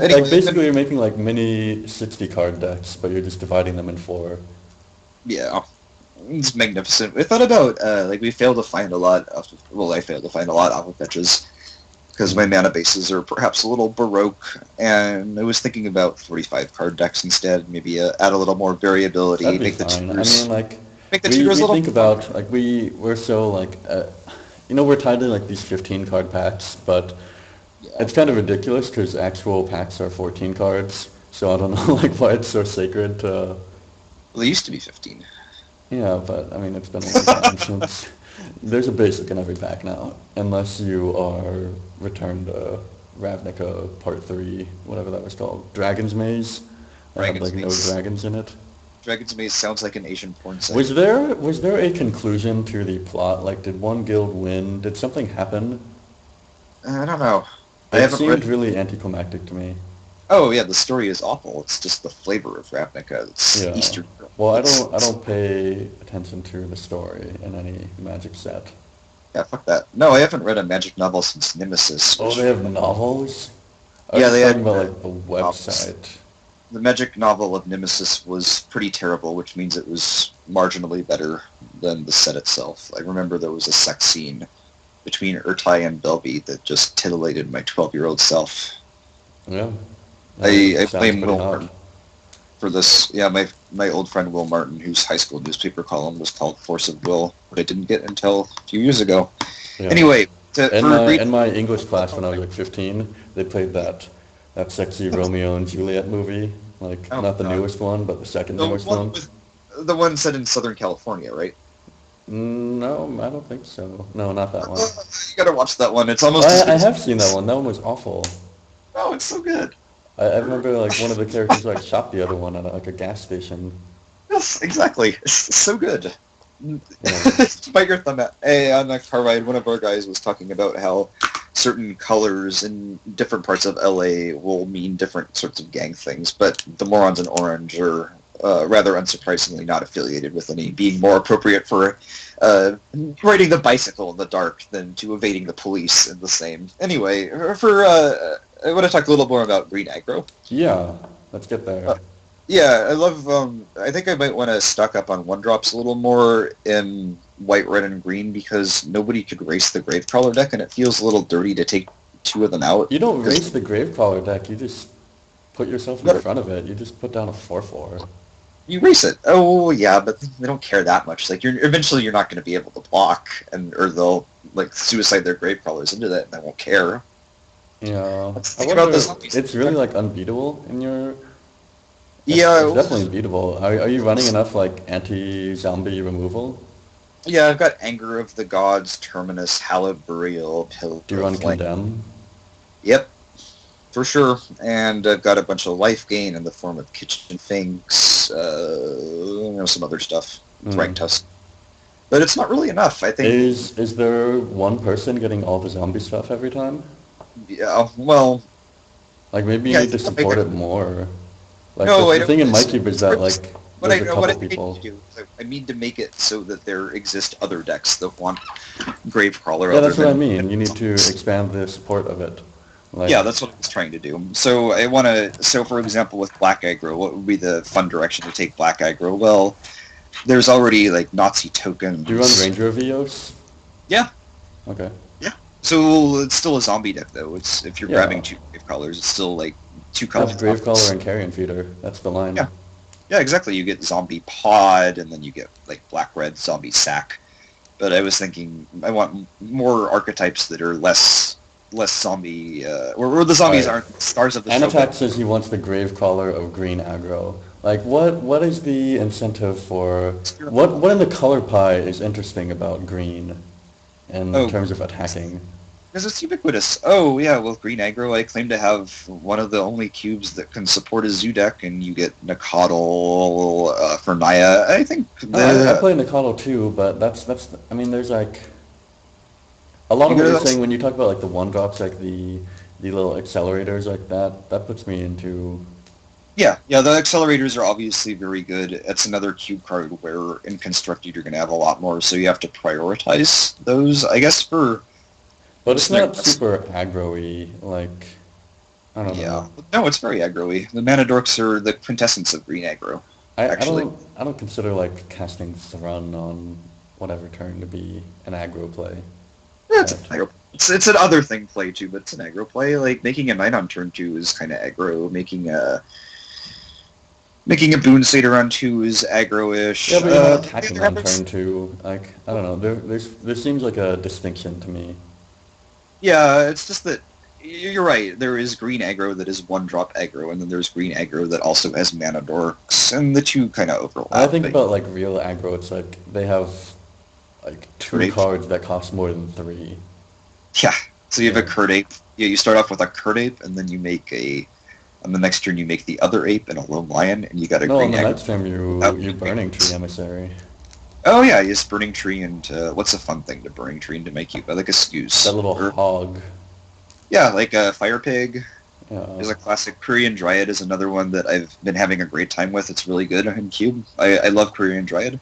anyway, like basically you're making like mini 60 card decks, but you're just dividing them in 4. yeah, it's magnificent. I thought about, like, we failed to find a lot of, well, I failed to find a lot off of fetches, because my mana bases are perhaps a little baroque, and I was thinking about 45 card decks instead, maybe add a little more variability, That'd be make the fine. I tutors, mean, like, make the we tutors a little think about, like, we're so, like, we're tied to, like, these 15 card packs, but yeah. it's kind of ridiculous because actual packs are 14 cards, so I don't know, like, why it's so sacred to, Well, they used to be 15. yeah, but, I mean, it's been a long time since, there's a basic in every pack now, unless you are returned to Ravnica Part 3, whatever that was called, Dragon's Maze, that had, Dragon's like, no Maze. dragons in it. Dragon's Maze sounds like an Asian porn site. Was there a conclusion to the plot? Like, did one guild win? Did something happen? I don't know. I It haven't seemed read. really anticlimactic to me. Oh yeah, the story is awful. It's just the flavor of Ravnica. It's Yeah. Eastern. Well, I It's- don't pay attention to the story in any Magic set. Yeah, fuck that. No, I haven't read a magic novel since Nemesis. Oh, Which, they have novels? I was yeah, just they talking had about like the novels. website. The magic novel of Nemesis was pretty terrible, which means it was marginally better than the set itself. I remember there was a sex scene between Urtai and Belby that just titillated my 12-year-old self. Yeah. I Sounds blame pretty Will hot. Martin for this. Yeah, my old friend Will Martin, whose high school newspaper column was called Force of Will, but I didn't get until a few years ago. Yeah. Anyway, In for my Green, in my English class when I was like 15, they played that sexy Romeo and Juliet movie. Like oh not the god, newest one, but the second the newest one one. with the one set in Southern California, right? No, I don't think so. No, not that one. You gotta watch that one. It's almost as good I as. have seen that one. That one was awful. Oh, it's so good. I remember like one of the characters like shot the other one at like a gas station. Yes, exactly. It's so good. Yeah. Bite your thumb at. Hey, on the car ride, one of our guys was talking about how certain colors in different parts of LA will mean different sorts of gang things, but the morons in orange are rather unsurprisingly not affiliated with any, being more appropriate for riding the bicycle in the dark than to evading the police in the same. Anyway, I want to talk a little more about green aggro. Yeah. Let's get there. Yeah, I love. I think I might want to stock up on one drops a little more in white, red, and green because nobody could race the Gravecrawler deck, and it feels a little dirty to take two of them out. You don't race Because the Gravecrawler deck. You just put yourself in front of it. You just put down a 4/4. you race it. Oh yeah, but they don't care that much. Like you're not going to be able to block, or they'll like suicide their Gravecrawlers into that, and they won't care. Yeah. Let's I think about the wonder. zombies. It's really like unbeatable in your. It's Yeah, definitely beatable. Are you running enough like anti-zombie removal? yeah. I've got Anger of the Gods, Terminus, Hallowed Burial, Pillar Do you of run Flame. condemn? Yep, for sure. And I've got a bunch of life gain in the form of kitchen finks, some other stuff, Mm. right tusk. But it's not really enough. I think. Is there one person getting all the zombie stuff every time? Yeah. Well. Like maybe you Yeah. I need to think I'll make support it. it more. Like No, I the don't. thing in my cube is that like What there's a what couple I need to people. do is I mean to make it so that there exist other decks that want Gravecrawler Yeah, other that's what I than. mean. You need to expand the support of it. Like Yeah, that's what I was trying to do. So I want to. So for example, with Black Aggro, what would be the fun direction to take Black Aggro? Well, there's already like Nazi tokens. do you run Ranger of Eos? Yeah. Okay. Yeah. So it's still a zombie deck, though. It's if you're grabbing Yeah. two grave colors, it's still like two That's colors. Gravecaller and Carrion Feeder. That's the line. Yeah. Yeah, exactly. You get zombie pod, and then you get like black red zombie sack. But I was thinking I want more archetypes that are less zombie, or the zombies Alright. aren't stars of the show. Anatak says he wants the Gravecaller of green aggro. Like what is the incentive for what in the color pie is interesting about green in Oh, terms of attacking? because it's ubiquitous. Oh yeah, well green aggro. I claim to have one of the only cubes that can support a zoo deck, and you get Nakadal for Naya. I think I the play Nikado too, but that's I mean there's like a lot you of what know you're that's saying when you talk about like the one drops like the little accelerators like that puts me into yeah, the accelerators are obviously very good. It's another cube card where in constructed you're going to have a lot more, so you have to prioritize those. I guess for but it's just not super aggro-y, like I don't yeah, know. no, it's very aggro-y. The mana dorks are the quintessence of green aggro. I Actually, I don't consider like casting Thrun on whatever turn to be an aggro play. yeah, it's an But aggro. It's an other thing play too, but it's an aggro play. Like making a knight on turn 2 is kind of aggro. Making a boon satyr on 2 is aggro-ish. yeah, but you're not attacking on turn two. Like I don't know. There seems like a distinction to me. Yeah, it's just that you're right. There is green aggro that is one drop aggro, and then there's green aggro that also has mana dorks, and the two kind of overlap. When I think but- about like real aggro, it's like they have like two Great. cards that cost more than three. Yeah. So you have a Yeah. Kurt Ape. Yeah, you start off with a Kurt Ape, and then you make on the next turn you make the other ape and a lone lion, and you got a No, on green the aggro. next turn you burning tree emissary. Oh yeah, you just burning tree into what's a fun thing to burning tree into make you like a Skuse. That little Or- hog. yeah, like a fire pig Yeah. is a classic. Korean Dryad is another one that I've been having a great time with. It's really good in cube. I love Korean Dryad.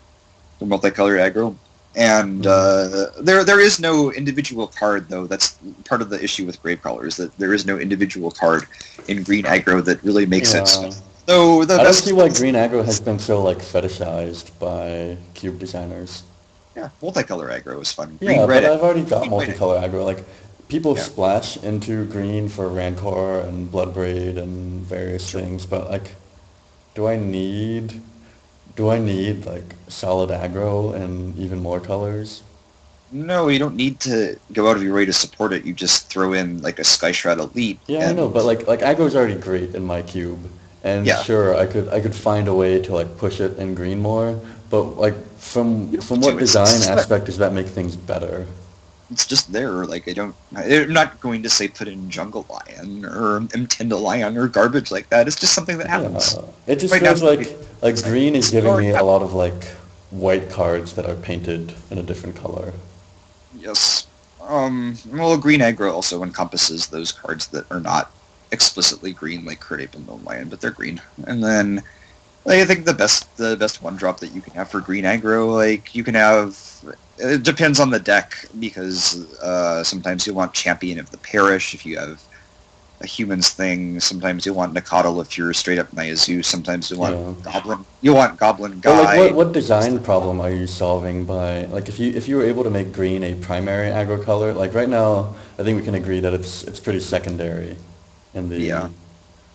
The multicolor aggro. And there is no individual card, though. That's part of the issue with Gravecaller, is that there is no individual card in green aggro that really makes it. Yeah. So the I don't best, see why green aggro has been so like fetishized by cube designers. yeah, multicolor aggro is fun. Yeah, Green, red, but I've already got green, white. multicolor aggro. Like people Yeah. splash into green for Rancor and Bloodbraid and various things, but like, do I need do I need like solid aggro and even more colors? No, you don't need to go out of your way to support it. You just throw in like a Sky Shroud Elite. Yeah, I know, but like aggro's already great in my cube, and Yeah. sure I could find a way to like push it in green more, but like from what design aspect does that make things better? It's just there. Like I'm not going to say put in Jungle Lion or Mtinda Lion or garbage like that. It's just something that happens. It just Right now, feels like green is giving me a Yeah. lot of like white cards that are painted in a different color. Yes. Well, green aggro also encompasses those cards that are not explicitly green, like Crit Ape and Lone Lion, but they're green. And then like, I think the best one drop that you can have for green aggro, like you can have. It depends on the deck because sometimes you want Champion of the Parish if you have a humans thing. Sometimes you want Nikadal if you're straight up Nyazu. Sometimes you want Yeah. Goblin. You want Goblin But like Guy. what design problem are you solving by like if you were able to make green a primary aggro color, like right now I think we can agree that it's pretty secondary in the Yeah.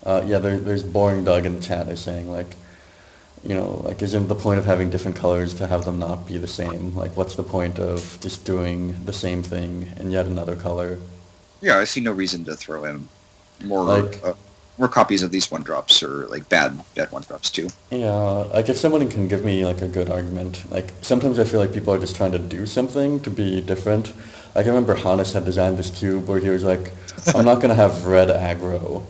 there's Boring Doug in the chat is saying like like isn't the point of having different colors to have them not be the same? Like what's the point of just doing the same thing in yet another color? Yeah, I see no reason to throw in more Like more copies of these one drops or like bad one drops too. yeah, like if someone can give me like a good argument, like sometimes I feel like people are just trying to do something to be different. Like I remember Hannes had designed this cube where he was like, I'm not gonna have red aggro.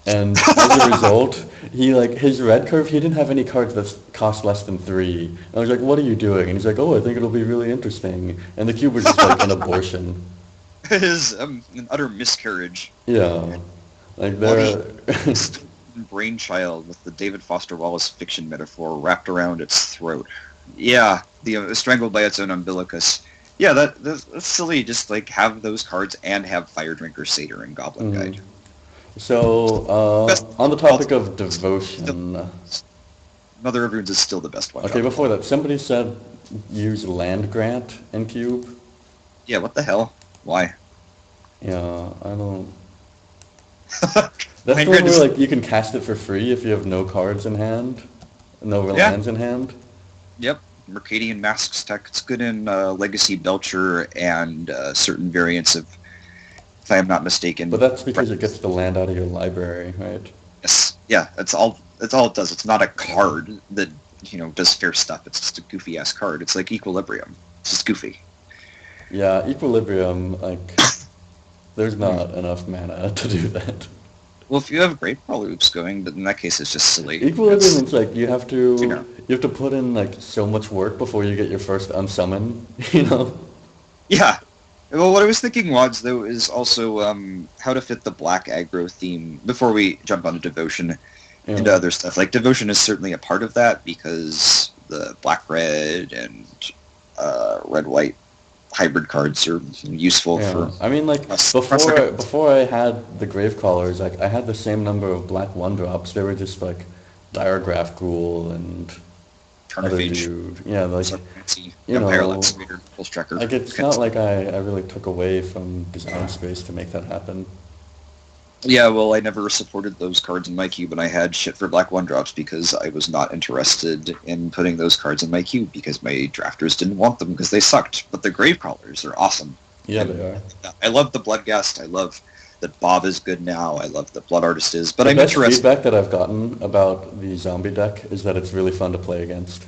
And as a result, his red curve, he didn't have any cards that cost less than 3. And I was like, what are you doing? And he's like, oh, I think it'll be really interesting. And the cube was just like an abortion. It is an utter miscarriage. Yeah. Like Bloody they're brainchild with the David Foster Wallace fiction metaphor wrapped around its throat. Yeah, strangled by its own umbilicus. Yeah, that's silly. Just like have those cards and have Fire Drinker, Satyr, and Goblin Guide. So, Best- on the topic of devotion, Mother of Runes is still the best one. okay, before that, somebody said use land grant in cube. Yeah, what the hell? Why? Yeah, I don't. Land That's the grant one is- where like you can cast it for free if you have no cards in hand, no Yeah. lands in hand. Yep, Mercadian Masks tech. It's good in Legacy Belcher and certain variants of, if I am not mistaken. But that's because it gets the land out of your library, right? Yes, yeah, that's all. That's all it does. It's not a card that does fair stuff. It's just a goofy ass card. It's like Equilibrium. It's just goofy. Yeah, Equilibrium, like, there's not enough mana to do that. Well, if you have Great Loops going, but in that case, it's just silly. Equilibrium is like you have to You know. you have to put in like so much work before you get your first unsummon, you know? Yeah. Well, what I was thinking, Wads, though, is also how to fit the black aggro theme before we jump on to Devotion Yeah. and other stuff. Like, Devotion is certainly a part of that because the black-red and red-white hybrid cards are useful Yeah. for... I mean, like Press- before I had the grave callers, like I had the same number of black one drops. They were just like Diregraph Ghoul and other Carnifage. dude. Yeah, like Fancy you Empire know, Legislator, Pulse Tracker. like it's not like I really took away from design space to make that happen. Yeah, well, I never supported those cards in my cube, and I had shit for black one drops because I was not interested in putting those cards in my cube because my drafters didn't want them because they sucked. But the grave crawlers are awesome. Yeah, they are. I love the Bloodghast. I love that Bob is good now. I love that Blood Artist is. But The I'm best interested. feedback that I've gotten about the zombie deck is that it's really fun to play against.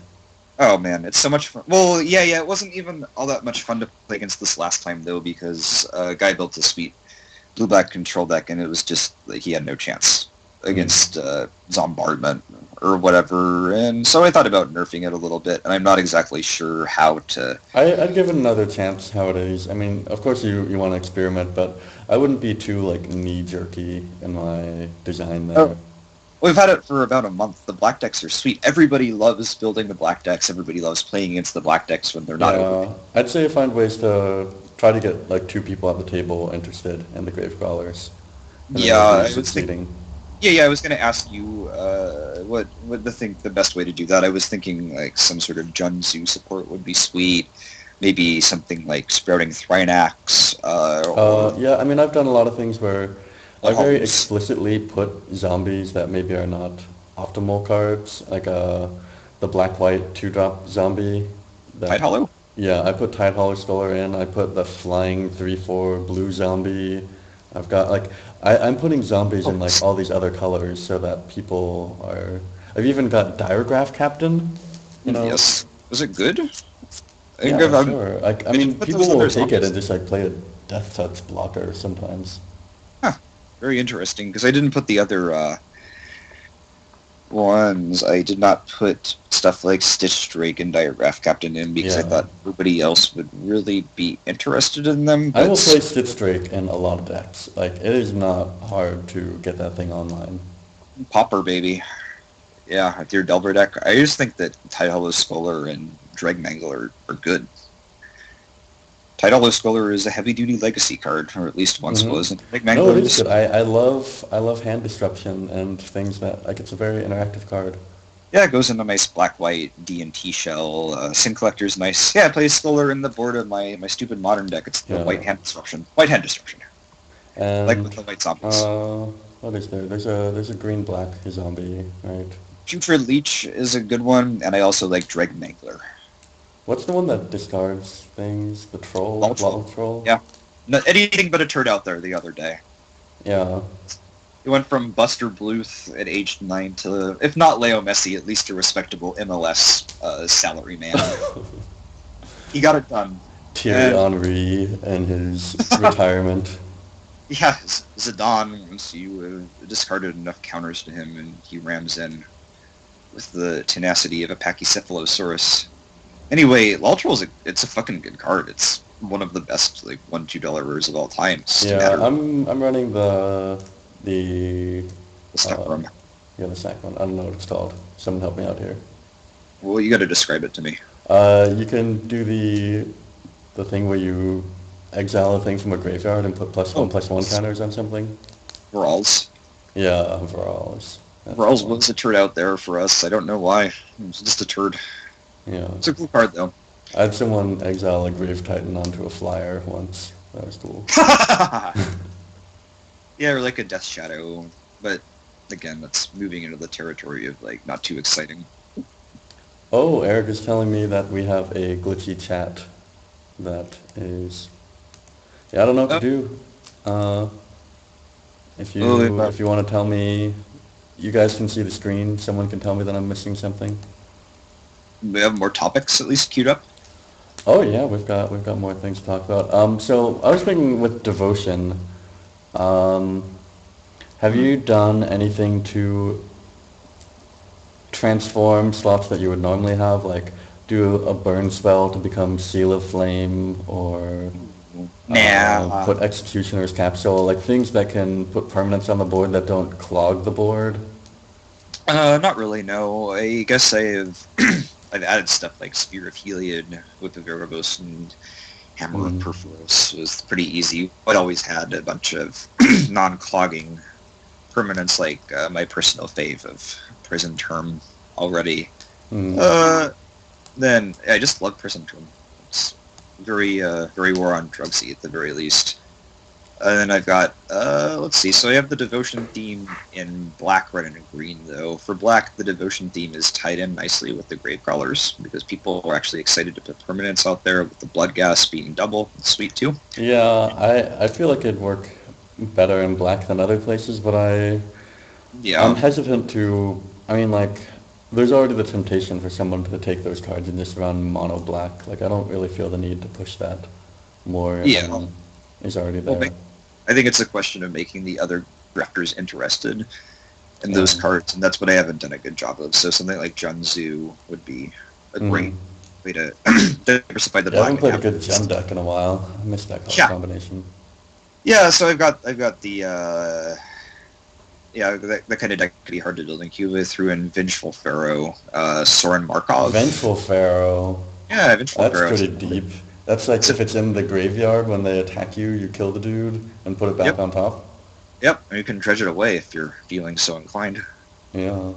Oh man, it's so much fun. Well, yeah, it wasn't even all that much fun to play against this last time though because a guy built a sweet blue-black control deck and it was just like he had no chance against Zombardment or whatever. And so I thought about nerfing it a little bit, and I'm not exactly sure how to. I'd give it another chance how it is. I mean, of course you want to experiment, but I wouldn't be too like knee jerky in my design there. Oh. We've had it for about a month. The black decks are sweet. Everybody loves building the black decks. Everybody loves playing against the black decks when they're not over. Yeah, I'd say find ways to try to get like two people at the table interested in the grave crawlers, and then Yeah, maybe I was thinking. succeeding. Yeah. I was going to ask you what the best way to do that. I was thinking like some sort of Junzu support would be sweet. Maybe something like Sprouting Thrynax, or Yeah, I mean, I've done a lot of things where I Blood very Hollows. explicitly put zombies that maybe are not optimal cards, like the black-white two-drop zombie. Tide That Hollow. Yeah, I put Tide Hauler Stoller in. I put the flying 3/4 blue zombie. I've got like I'm putting zombies Oh, in like all these other colors so that people are. I've even got Diregraph Captain. You know, yes. Was it good? I think yeah, sure. Like I I mean, didn't put those people will other take it zombies. and just like play a Death Touch blocker sometimes. Huh. Very interesting because I didn't put the other ones. I did not put stuff like Stitch Drake and Diagraph Captain in because I Yeah. thought nobody else would really be interested in them. I will play But Stitch Drake in a lot of decks. Like it is not hard to get that thing online. Popper, baby. Yeah, with your Delver deck. I just think that Tideholo Scholar and Dreg Mangler are good. Tideholo Scholar is a heavy-duty legacy card, or at least once Hmm. was. And Dreg No, it Mangler is is... good. I love hand disruption and things that like it's a very interactive card. Yeah, it goes in a nice black-white D&T shell. Sin Collector's nice. Yeah, I play Scholar in the board of my stupid modern deck. It's the Yeah. White Hand Disruption. White Hand Disruption. Like And with the white zombies. what is there? There's a green black zombie, right? Putrid Leech is a good one, and I also like Dreg Mangler. What's the one that discards things? The troll, Lava Troll. lava troll. Yeah. No, anything but a turd out there the other day. Yeah. He went from Buster Bluth at age 9 to, if not Leo Messi, at least a respectable MLS salary man. He got it done. Thierry And- Henry and his retirement. Yeah, Zidane, once you discarded enough counters to him, and he rams in with the tenacity of a Pachycephalosaurus. Anyway, Laltrol it's a fucking good card. It's one of the best like $1-2 rares of all time. It's just a Yeah, matter of I'm running the the stuff uh, room. yeah, the sack one. I don't know what it's called. Someone help me out here. Well, you got to describe it to me. You can do the thing where you exile a thing from a graveyard and put +1/+1 counters on something. Brawls. Yeah, overalls. That's Brawls the one. was a turd out there for us. I don't know why. It was just a turd. Yeah. It's a cool card though. I had someone exile a Grave Titan onto a flyer once. That was cool. Yeah, or like a Death Shadow, but again, that's moving into the territory of like not too exciting. Oh, Eric is telling me that we have a glitchy chat that is... Yeah, I don't know what to do. If you want to tell me, you guys can see the screen. Someone can tell me that I'm missing something. We have more topics at least queued up. Oh yeah, we've got more things to talk about. So I was thinking with devotion. Have you done anything to transform slots that you would normally have, like do a burn spell to become Seal of Flame, or Nah. put Executioner's Capsule, like things that can put permanents on the board that don't clog the board? Not really, no. I guess I've added stuff like Spear of Heliod with the Veribos and Hammer of Perforos. It was pretty easy. I always had a bunch of non-clogging permanents like my personal fave of Prison Term already. Then I just love Prison Term. It's very war on drugsy at the very least. And then I've got, let's see, so I have the Devotion theme in black, red, and green, though. For black, the Devotion theme is tied in nicely with the Grave Crawlers, because people are actually excited to put permanents out there, with the Blood Gas being double. It's sweet, too. Yeah, I feel like it'd work better in black than other places, but I'm Yeah. hesitant to, I mean, like, there's already the temptation for someone to take those cards and just run mono black. Like, I don't really feel the need to push that more Yeah. than is already Well, there. I think it's a question of making the other drafters interested in those cards, and that's what I haven't done a good job of. So something like Junzu would be a great way to diversify the Yeah, I black. haven't played a and good gem deck in a while. I missed that color Yeah. combination. Yeah, so I've got the Yeah, that kind of deck could be hard to build in Cuba. Threw in Vengeful Pharaoh, Soren Markov. Vengeful Pharaoh. Yeah, Vengeful That's Pharaoh. pretty deep. That's like It's a, if it's in the graveyard when they attack you, you kill the dude and put it yep, back on top. yep. And you can dredge it away if you're feeling so inclined. Yeah.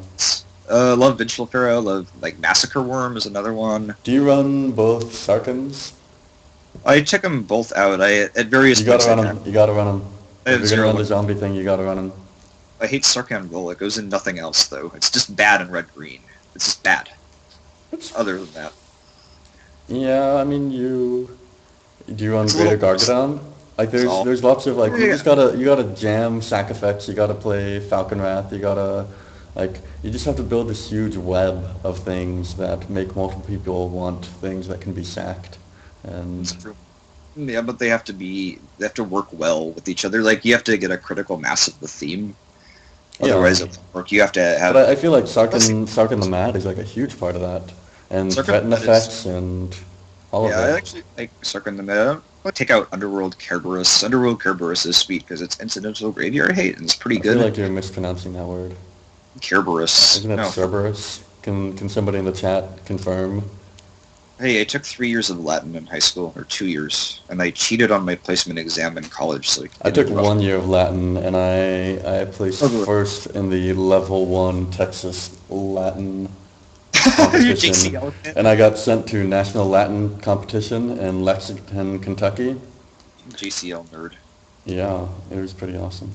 Love Vengeful Pharaoh. Love like Massacre Worm is another one. Do you run both Sarkans? I check them both out. I at various You gotta points run them. You gotta run them. I If have you're gonna zero run the luck. zombie thing, you gotta run them. I hate Sarkhan Bull. It goes in nothing else though. It's just bad in red green. It's just bad. Other than that, Yeah, I mean, do you run it's a Greater little. Gargadon? Like, It's all. there's lots of like, Yeah. you gotta jam sack effects. You gotta play Falcon Wrath. You gotta, like, you just have to build this huge web of things that make multiple people want things that can be sacked. And It's true. Yeah, but they have to work well with each other. Like you have to get a critical mass of the theme. yeah, Otherwise, it won't work. You have to have. but I feel like Let's see. Sarkin the Mad is like a huge part of that, and Sarkhan threaten that is. effects and all of Yeah, I it. actually like Sarkhan the Meta. I'll take out Underworld Kerberos. Underworld Kerberos is sweet because it's incidental graveyard hate and it's pretty I feel good. like you're mispronouncing that word. Kerberos. Isn't it No. Cerberus? Can somebody in the chat confirm? Hey, I took 3 years of Latin in high school, or 2 years, and I cheated on my placement exam in college. So I took 1 year of Latin, and I placed Oh, good. first in the level 1 Texas Latin Your competition, JCL. and I got sent to national Latin competition in Lexington, Kentucky. JCL nerd. Yeah, it was pretty awesome.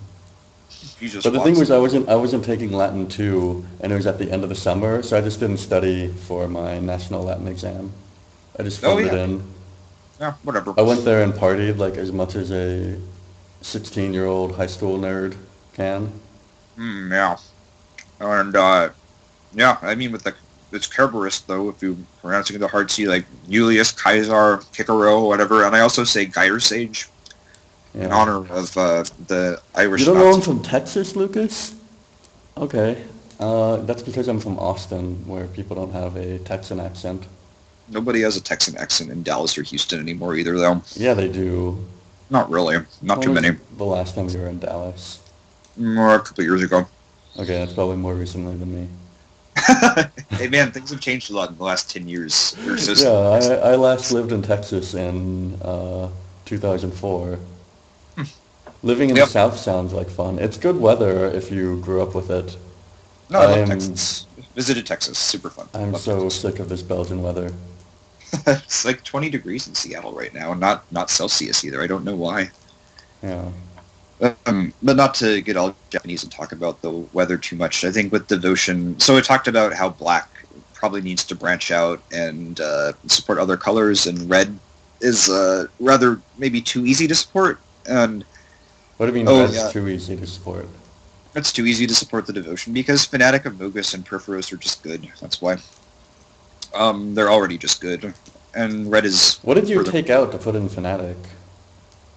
You just But the thing watched. was, I wasn't taking Latin 2, and it was at the end of the summer, so I just didn't study for my national Latin exam. I just Oh phoned it yeah. in. Yeah, whatever. I went there and partied like as much as a 16-year-old high school nerd can. Yeah. And yeah, I mean with the it's Kerberos though, if you're pronouncing the hard C, like Julius Caesar Cicero, whatever. And I also say Geyer Sage in Yeah. honor of the Irish You don't know I'm Nazi. from Texas, Lucas? Okay. That's because I'm from Austin, where people don't have a Texan accent. Nobody has a Texan accent in Dallas or Houston anymore either, though. Yeah, they do. Not really. Not too When was many. the last time you were in Dallas? More a couple years ago. Okay, that's probably more recently than me. Hey man, things have changed a lot in the last 10 years. Or so. Yeah, I last lived in Texas in 2004. Living in the Yep. South sounds like fun. It's good weather if you grew up with it. No, I love I'm Texas. Visited Texas. Super fun. I'm Love so Texas. sick of this Belgian weather. It's like 20 degrees in Seattle right now. Not Celsius either. I don't know why. Yeah. But not to get all Japanese and talk about the weather too much. I think with Devotion, so we talked about how black probably needs to branch out and support other colors, and red is rather maybe too easy to support, and What do you mean Oh, red's yeah. too easy to support? it's too easy to support the Devotion because Fnatic of Mogus and Perforos are just good. That's why. They're already just good, and red is. What did you further- take out to put in Fnatic?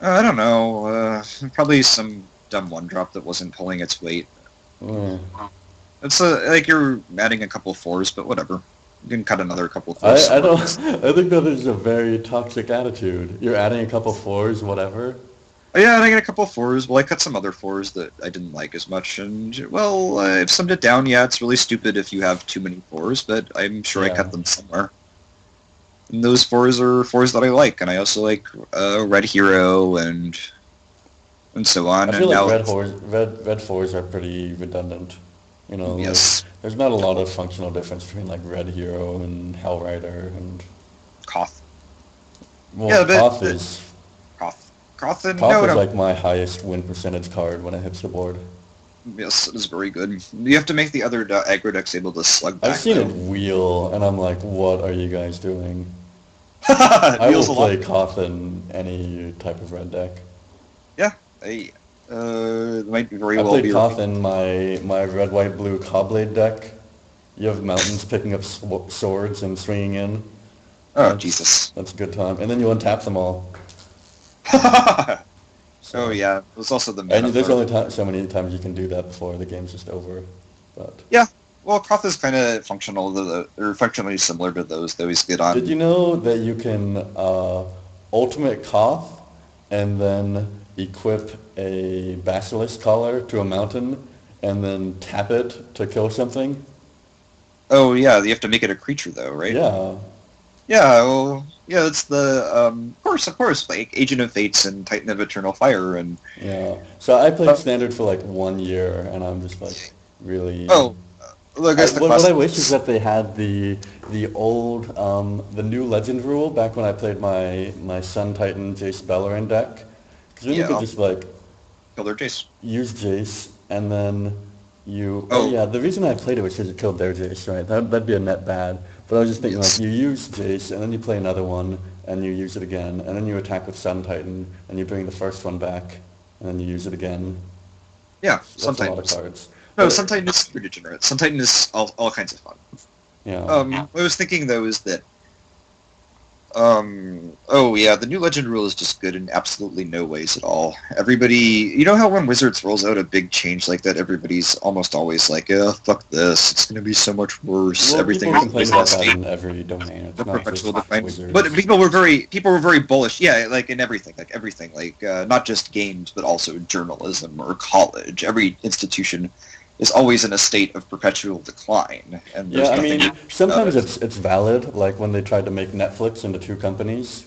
I don't know. Probably some dumb one drop that wasn't pulling its weight. Hmm. It's like you're adding a couple fours, but whatever. You can cut another couple fours. I don't. I think that is a very toxic attitude. You're adding a couple fours, whatever. Yeah, and I got a couple fours. Well, I cut some other fours that I didn't like as much, and well, I've summed it down. Yeah, it's really stupid if you have too many fours, but I'm sure I Yeah. cut them somewhere. And those fours are fours that I like, and I also like Red Hero and so on. I feel and like now, red fours are pretty redundant. You know, like, yes, there's not a lot of functional difference between like Red Hero and Hellrider and Koth, well, Yeah, but- Koth is Koth, and Koth no, is no. like my highest win percentage card when it hits the board. Yes, it is very good. You have to make the other aggro decks able to slug back. I've seen it though. wheel, and I'm like, what are you guys doing? I will Wheels a lot. play Koth in any type of red deck. I, might very I well played be. Koth in my red, white, blue Cobblade deck. You have mountains picking up swords and swinging in. Oh That's- Jesus! That's a good time. And then you untap them all. Oh yeah, there's also the And mana there's farm. only so many times you can do that before the game's just over. But Well, Koth is kind of functional, or functionally similar to those. Though he's good on. did you know that you can ultimate Koth and then equip a Basilisk Collar to a mountain and then tap it to kill something. Oh yeah, you have to make it a creature though, right? Yeah, Yeah, well, yeah, it's the of course, like Agent of Fates and Titan of Eternal Fire and yeah. So I played uh, standard for like 1 year, and I'm just like really. oh, well, I guess the What I classic wish is is that they had the old the new Legend rule back when I played my Sun Titan Jace Beleren deck, because then you could yeah, just like Killer Jace. use Jace and then you. Oh Oh yeah, the reason I played it was because it killed their Jace, right? That'd be a net bad. But I was just thinking like yes, you use Jace and then you play another one and you use it again and then you attack with Sun Titan and you bring the first one back and then you use it again. yeah, Sun That's a lot of Titans. cards. No, But Sun Titan is super degenerate. Sun Titan is all kinds of fun. yeah. What I was thinking though is that oh yeah, the new Legend rule is just good in absolutely no ways at all. Everybody, you know how when Wizards rolls out a big change like that, everybody's almost always like, fuck this, it's gonna be so much worse. Well, Everything people is complain always about that that state, in every domain. It's the not just perpetual decline. But Wizards. people were very bullish, yeah, like in everything, not just games, but also journalism or college. Every institution is always in a state of perpetual decline, and Yeah, there's I nothing mean, about sometimes it. it's valid, like when they tried to make Netflix into two companies,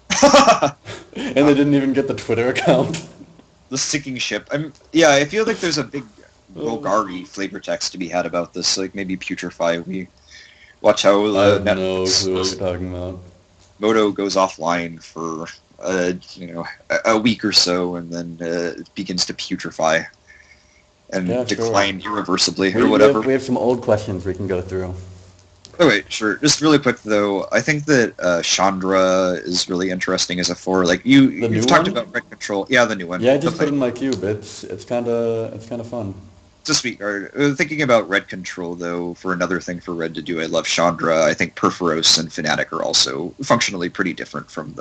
The and they didn't even get the Twitter account. sinking ship. Yeah, I feel like there's a big Oh, Golgari flavor text to be had about this. Like maybe Putrefy. We watch how I have no Netflix clue what you're talking about. Moto goes offline for a week or so, and then it begins to putrefy Yeah, and sure. decline irreversibly or We have whatever. we have some old questions we can go through. Oh wait, sure. Just really quick though, I think that Chandra is really interesting as a four. Like The new you've talked one? about red control. Yeah, the new one. Yeah, I The just put play. in my cube. It's kind of fun. It's a sweet card. Thinking about red control though, for another thing for red to do, I love Chandra. I think Perforos and Fnatic are also functionally pretty different from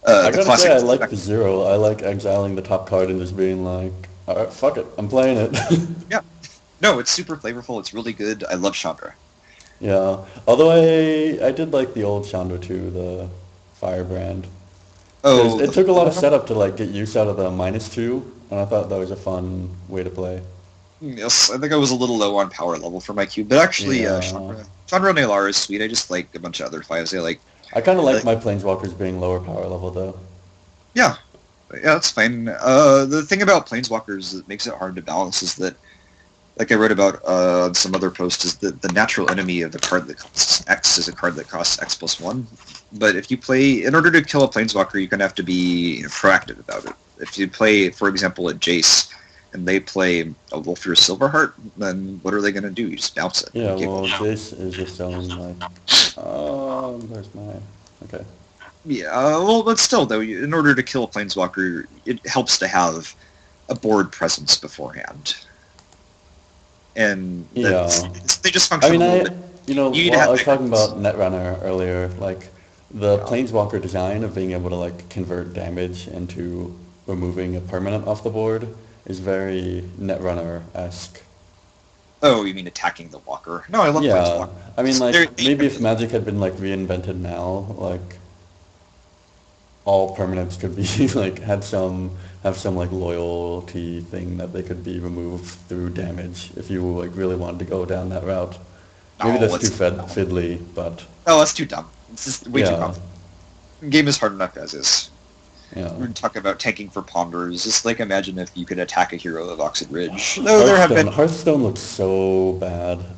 I the gotta say, classic. I like the zero. I like exiling the top card and just being like, all right, fuck it, I'm playing it. Yeah. No, it's super flavorful. It's really good. I love Chandra. Yeah. Although I did like the old Chandra too, the Firebrand. Because Oh, it took a lot of setup to like get use out of the -2, and I thought that was a fun way to play. yes, I think I was a little low on power level for my cube, but actually, Yeah. Chandra Nailar is sweet. I just like a bunch of other fives. I kind of Uh, like my Planeswalkers being lower power level though. yeah, yeah, that's fine. The thing about Planeswalkers that makes it hard to balance is that, like I wrote about on some other post, is that the natural enemy of the card that costs X is a card that costs X plus one. But if you play, in order to kill a Planeswalker, you're going to have to be proactive about it. If you play, for example, a Jace, and they play a Wolfir Silverheart, then what are they going to do? You just bounce it. Yeah, You can't well, go down. Jace is its own like. There's my. Okay. Yeah, well, but still, though, in order to kill a Planeswalker, it helps to have a board presence beforehand. And Yeah. they just I function a mean, little bit. You need to while I have was talking decks. about Netrunner earlier, like the Yeah. Planeswalker design of being able to like convert damage into removing a permanent off the board is very Netrunner-esque. Oh, you mean attacking the walker? No, I love Yeah, I mean, Planeswalkers. like They maybe if Magic had been like reinvented now, like all permanents could be like have some like loyalty thing that they could be removed through damage if you like really wanted to go down that route. Maybe no, that's too it's no, fiddly, but that's too dumb. It's just way too yeah, complicated. Game is hard enough as is. yeah. We're talking about tanking for ponders. Just like imagine if you could attack a hero of Oxid Ridge. Though there have been, Hearthstone looks so bad. I've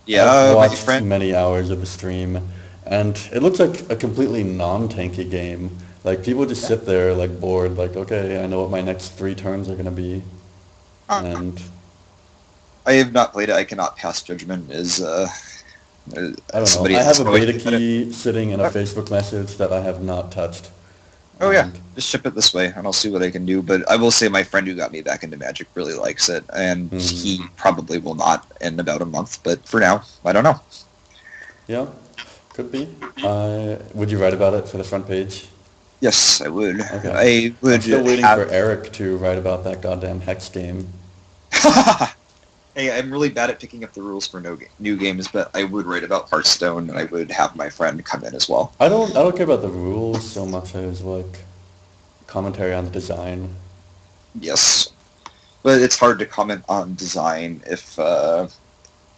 yeah, my watched friend. many hours of the stream, and it looks like a completely non-tanky game. Like people just Yeah. sit there like bored, like okay, I know what my next 3 turns are gonna be, Uh, and I have not played it. I cannot pass judgment as I don't know. somebody I that's have a always beta good at it. key sitting in a Oh, Facebook message that I have not touched, oh yeah, and just ship it this way, and I'll see what I can do. But I will say my friend who got me back into Magic really likes it, and mhm. he probably will not in about a month. But for now, I don't know. Yeah, could be. Would you write about it for the front page? Yes, I would. Okay. I I'm would still waiting for have. Eric to write about that goddamn Hex game. Hey, I'm really bad at picking up the rules for new games, but I would write about Hearthstone, and I would have my friend come in as well. I don't care about the rules so much as like commentary on the design. Yes. but it's hard to comment on design if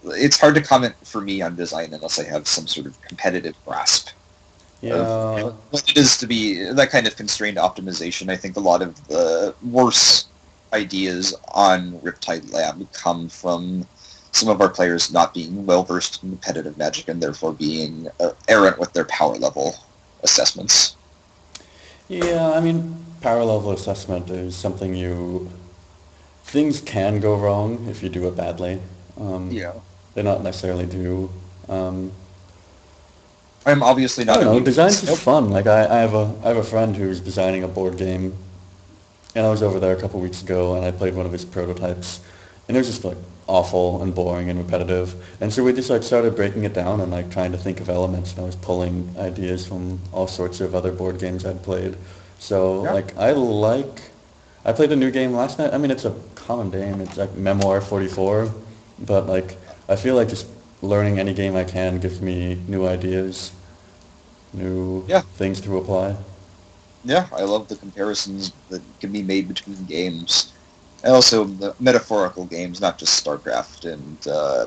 it's hard to comment for me on design unless I have some sort of competitive grasp of Yeah, what it is to be that kind of constrained optimization. I think a lot of the worse ideas on Riptide Lab come from some of our players not being well versed in competitive Magic and therefore being errant with their power level assessments. yeah. I mean, power level assessment is something things can go wrong if you do it badly. Um, Yeah, they not necessarily do. Um, I'm obviously I not don't know. immune to Design's this. just Nope. fun. Like I have a friend who's designing a board game, and I was over there a couple weeks ago, and I played one of his prototypes, and it was just like awful and boring and repetitive. And so we just like started breaking it down and like trying to think of elements, and I was pulling ideas from all sorts of other board games I'd played. So Yeah. like I played a new game last night. I mean, it's a common game. It's like Memoir 44, but like I feel like just learning any game I can gives me new ideas, new Yeah. things to apply. Yeah. I love the comparisons that can be made between games. And also the metaphorical games, not just StarCraft and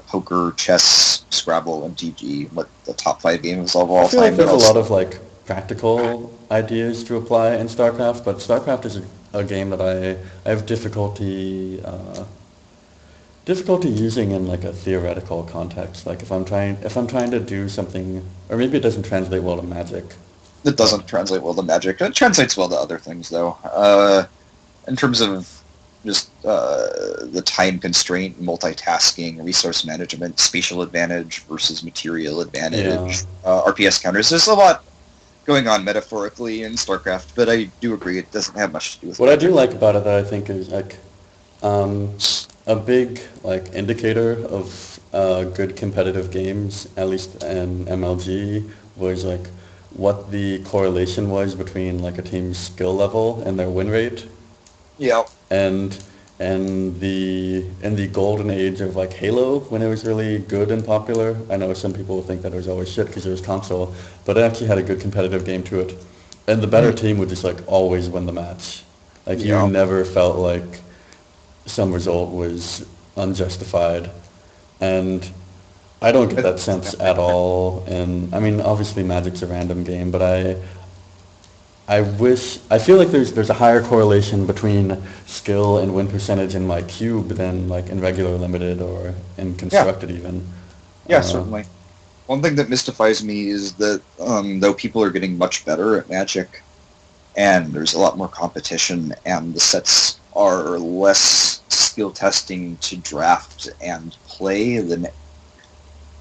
poker, chess, Scrabble, MTG, what the top five games of I all feel like time, but there's a lot also of like practical ideas to apply in StarCraft, but StarCraft is a game that I have difficulty using in like a theoretical context. Like if I'm trying to do something, or maybe it doesn't translate well to Magic, it but doesn't translate well to Magic. It translates well to other things, though. In terms of just the time constraint, multitasking, resource management, spatial advantage versus material yeah. advantage, RPS counters. There's a lot going on metaphorically in StarCraft, but I do agree it doesn't have much to do with What I do Magic. like about it that I think is like um, a big like indicator of good competitive games, at least in MLG, was like what the correlation was between like a team's skill level and their win rate. Yeah, And in the golden age of like Halo, when it was really good and popular, I know some people think that it was always shit because it was console, but it actually had a good competitive game to it. And the better mm, team would just like always win the match. Like you yeah. never felt like some result was unjustified. And I don't get I think that that's sense at all. And I mean, obviously Magic's a random game, but I feel like there's a higher correlation between skill and win percentage in like cube than like in regular limited or in yeah, constructed even. yeah, Uh, certainly. One thing that mystifies me is that though people are getting much better at Magic, and there's a lot more competition, and the sets are less skill testing to draft and play than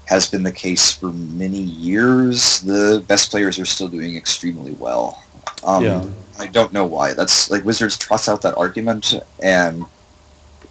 has been the case for many years. The best players are still doing extremely well. yeah. I don't know why. That's like Wizards trots out that argument, and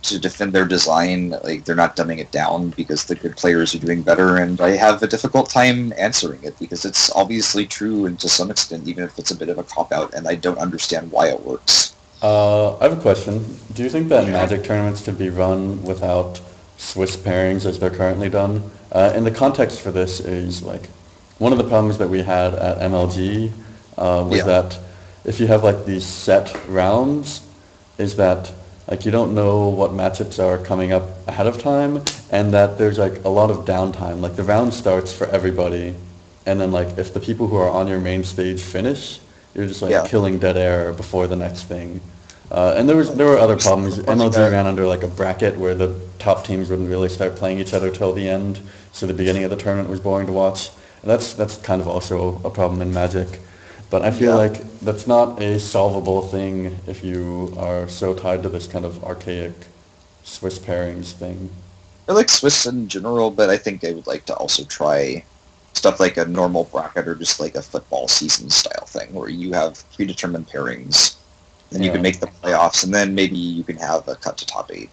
to defend their design, like they're not dumbing it down because the good players are doing better, and I have a difficult time answering it because it's obviously true and to some extent, even if it's a bit of a cop out, and I don't understand why it works. I have a question. Do you think that Yeah. Magic tournaments could be run without Swiss pairings as they're currently done? And the context for this is like one of the problems that we had at MLG was Yeah. that if you have like these set rounds, is that like you don't know what matchups are coming up ahead of time, and that there's like a lot of downtime. Like the round starts for everybody, and then like if the people who are on your main stage finish, you're just like Yeah. killing dead air before the next thing. And there were other problems. MLG ran under like a bracket where the top teams wouldn't really start playing each other till the end, so the beginning of the tournament was boring to watch. And that's kind of also a problem in Magic. But I feel Yeah. like that's not a solvable thing if you are so tied to this kind of archaic Swiss pairings thing. I like Swiss in general, but I think I would like to also try stuff like a normal bracket or just like a football season style thing where you have predetermined pairings, then you can Yeah. make the playoffs, and then maybe you can have a cut to top eight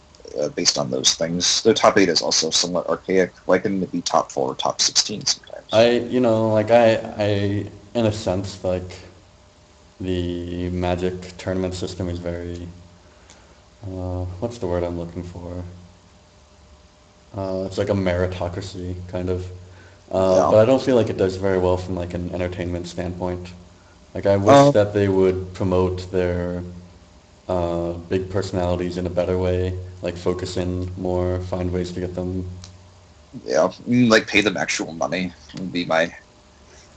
based on those things. The top eight is also somewhat archaic. Why couldn't it be top four or top 16 sometimes? Like in a sense, like the Magic tournament system is very, what's the word I'm looking for? It's like a meritocracy kind of. Yeah. But I don't feel like it does very well from like an entertainment standpoint. Like I wish Um, that they would promote their big personalities in a better way, like focus in more, find ways to get them. Yeah, like pay them actual money would be my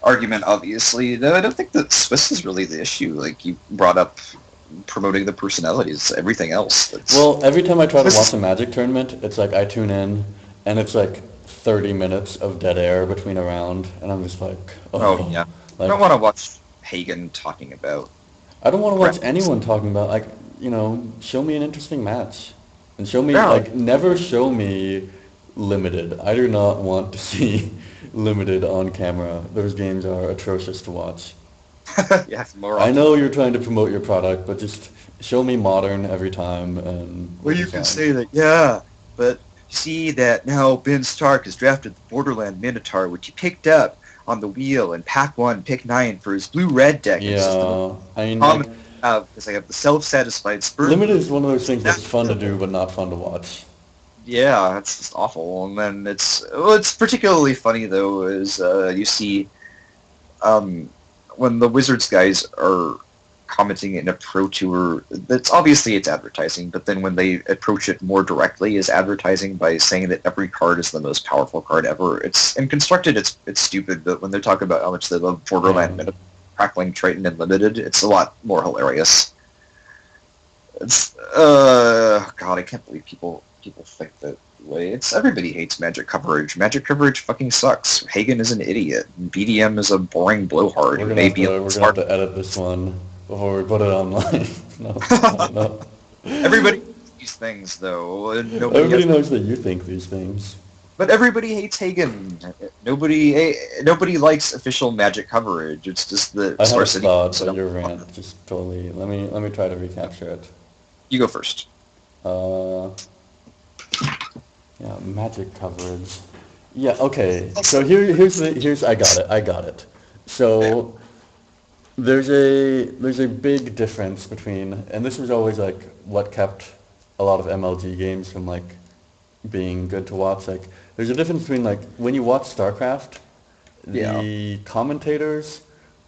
argument, obviously. No, I don't think that Swiss is really the issue. Like, you brought up promoting the personalities, everything else. That's Well, every time I try to Swiss watch is, a Magic tournament, it's like I tune in, and it's like 30 minutes of dead air between a round, and I'm just like, oh, oh, yeah. I don't like want to watch Hagen talking about I don't want to watch graphics. anyone talking about like, show me an interesting match. And show me Yeah, like never show me limited. I do not want to see limited on camera. Those games are atrocious to watch. yeah, more I often know than you're trying to promote your product, but just show me modern every time and well, we'll be you can fine. say that, yeah, but you see that now Ben Stark has drafted the Borderland Minotaur, which he picked up on the wheel in Pack 1, Pick 9 for his blue-red deck. It's just the most Yeah, I mean like common because I have the self-satisfied sperm limited group. is one of those things That's that's fun to do terrible. but not fun to watch. Yeah, it's just awful. And then it's particularly funny though is you see um, when the Wizards guys are commenting in a pro tour, that's obviously it's advertising, but then when they approach it more directly as advertising by saying that every card is the most powerful card ever, it's in constructed it's stupid, but when they talk about how much they love Yeah. Borderland Meta, Crackling Triton and Limited, it's a lot more hilarious. It's God, I can't believe people think that way. It's everybody hates Magic coverage. Magic coverage fucking sucks. Hagen is an idiot. BDM is a boring blowhard We're who gonna may have be to we're gonna have smart. to edit this one before we put it online. No, no, no. Everybody hates these things though, and nobody Everybody has. knows that you think these things. But everybody hates Hagen. Nobody likes official Magic coverage. It's just the I had a sparsity. thought, So but don't your fuck rant with it. just totally. Let me try to recapture it. You go first. Uh, yeah, magic coverage. Yeah, okay. So here's I got it. I got it. Yeah. So there's a big difference between, and this was always like what kept a lot of MLG games from like being good to watch. Like there's a difference between like when you watch StarCraft, Yeah. the commentators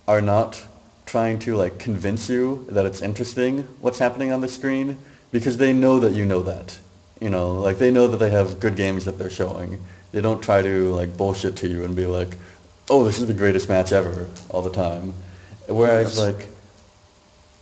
are not trying to like convince you that it's interesting what's happening on the screen because they know that you know that. Like they know that they have good games that they're showing. They don't try to like bullshit to you and be like, "Oh, this is the greatest match ever" all the time. Whereas Yes. like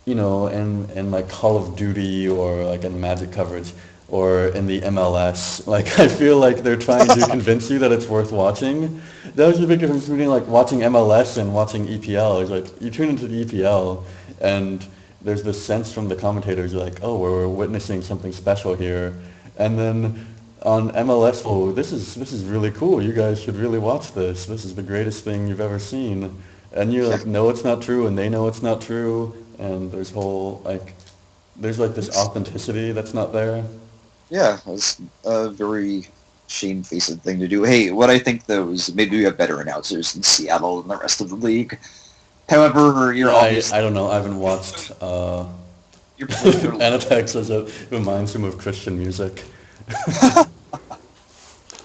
in like Call of Duty or like in Magic coverage or in the MLS, like I feel like they're trying to convince you that it's worth watching. There's a big difference between like watching MLS and watching EPL. It's like you tune into the EPL and there's this sense from the commentators like, oh, we're witnessing something special here. And then on MLS, oh, this is really cool. You guys should really watch this. This is the greatest thing you've ever seen. And you're Yeah. like, no, it's not true, and they know it's not true, and there's like this It's authenticity that's not there. Yeah, it's a very shamefaced thing to do. Hey, what I think though is maybe we have better announcers in Seattle than the rest of the league. However, you're I obviously don't know. I haven't watched you're probably totally Annotex as it reminds him of Christian music.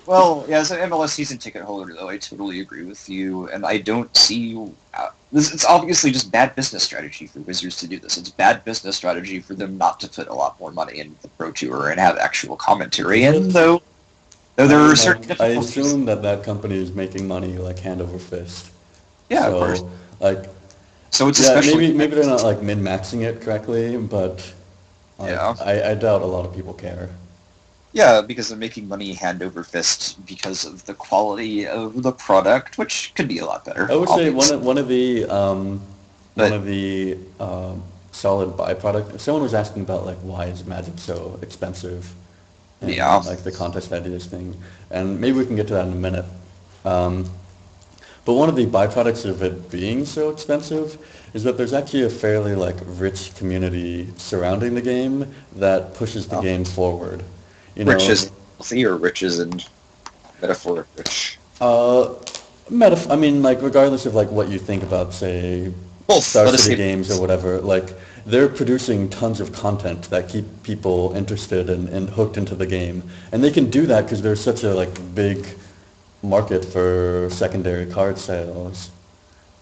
well. Yeah, as an MLS season ticket holder, though, I totally agree with you, and I don't see this. It's obviously just bad business strategy for Wizards to do this. It's bad business strategy for them not to put a lot more money into the Pro Tour and have actual commentary. Is And it? though I there are mean, certain like, I difficulties. assume that company is making money like hand over fist. Yeah, of course. So, like, So it's yeah, especially maybe they're not like min-maxing it correctly, but like yeah. I doubt a lot of people care. Yeah, because they're making money hand over fist because of the quality of the product, which could be a lot better, I would say obviously. one But of the solid byproduct. Someone was asking about like why is Magic so expensive, yeah, and like the contest ideas thing, and maybe we can get to that in a minute. Um, but one of the byproducts of it being so expensive is that there's actually a fairly like rich community surrounding the game that pushes the uh, game forward. You rich know, is healthy or rich is in metaphoric rich. uh, I mean, like, regardless of like what you think about, say, Both. Star Let us City say Games or whatever, like, they're producing tons of content that keep people interested and hooked into the game, and they can do that because there's such a like big market for secondary card sales,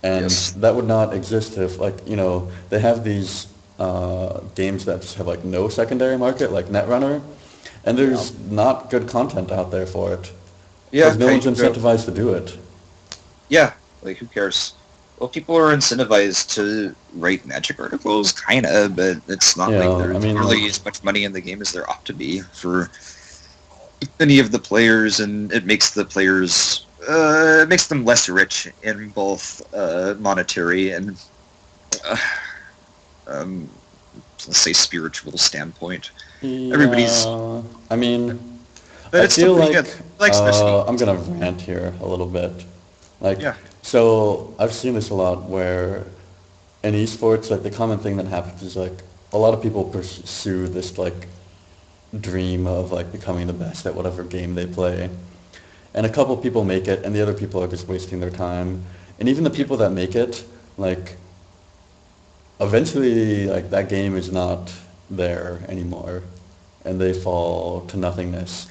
and yes. that would not exist if like they have these games that just have like no secondary market, like Netrunner, and there's not good content out there for it Yeah, because no one's kind of. incentivized to do it. Yeah, like who cares? Well, people are incentivized to write magic articles, kind of, but it's not like Yeah, I there's mean, really as much money in the game as there ought to be for any of the players, and it makes the players, it makes them less rich in both monetary and, uh, um, let's say, spiritual standpoint. Everybody's, yeah, I mean, but I it's still feel pretty good. like I like Special. I'm gonna rant here a little bit. Like, Yeah. so I've seen this a lot where in esports, like the common thing that happens is like a lot of people pursue this like dream of like becoming the best at whatever game they play. And a couple people make it, and the other people are just wasting their time. And even the Yep. people that make it, like eventually, like that game is not there anymore, and they fall to nothingness.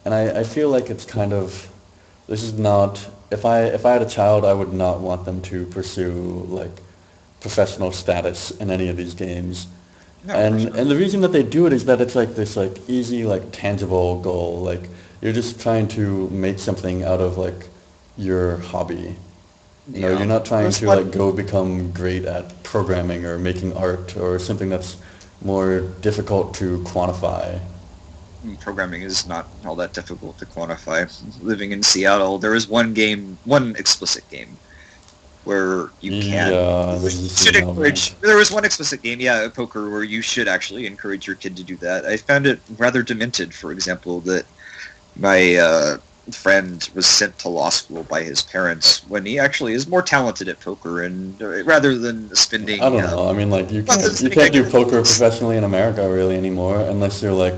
And I feel like it's kind of this is not if I had a child, I would not want them to pursue like professional status in any of these games. No, of course And not. the reason that they do it is that it's like this like easy like tangible goal. Like you're just trying to make something out of like your hobby. You know, you're Yeah. not trying There's to what like go become great at programming or making art or something that's more difficult to quantify. programming is not all that difficult to quantify. Living in Seattle, there is one game, one explicit game where you can Yeah, the should UC Melbourne. encourage. There was one explicit game, yeah, poker, where you should actually encourage your kid to do that. I found it rather demented, for example, that my friend was sent to law school by his parents when he actually is more talented at poker, and rather than I spending don't know. I mean, like rather than you spending can't do like poker professionally in America really anymore unless you're like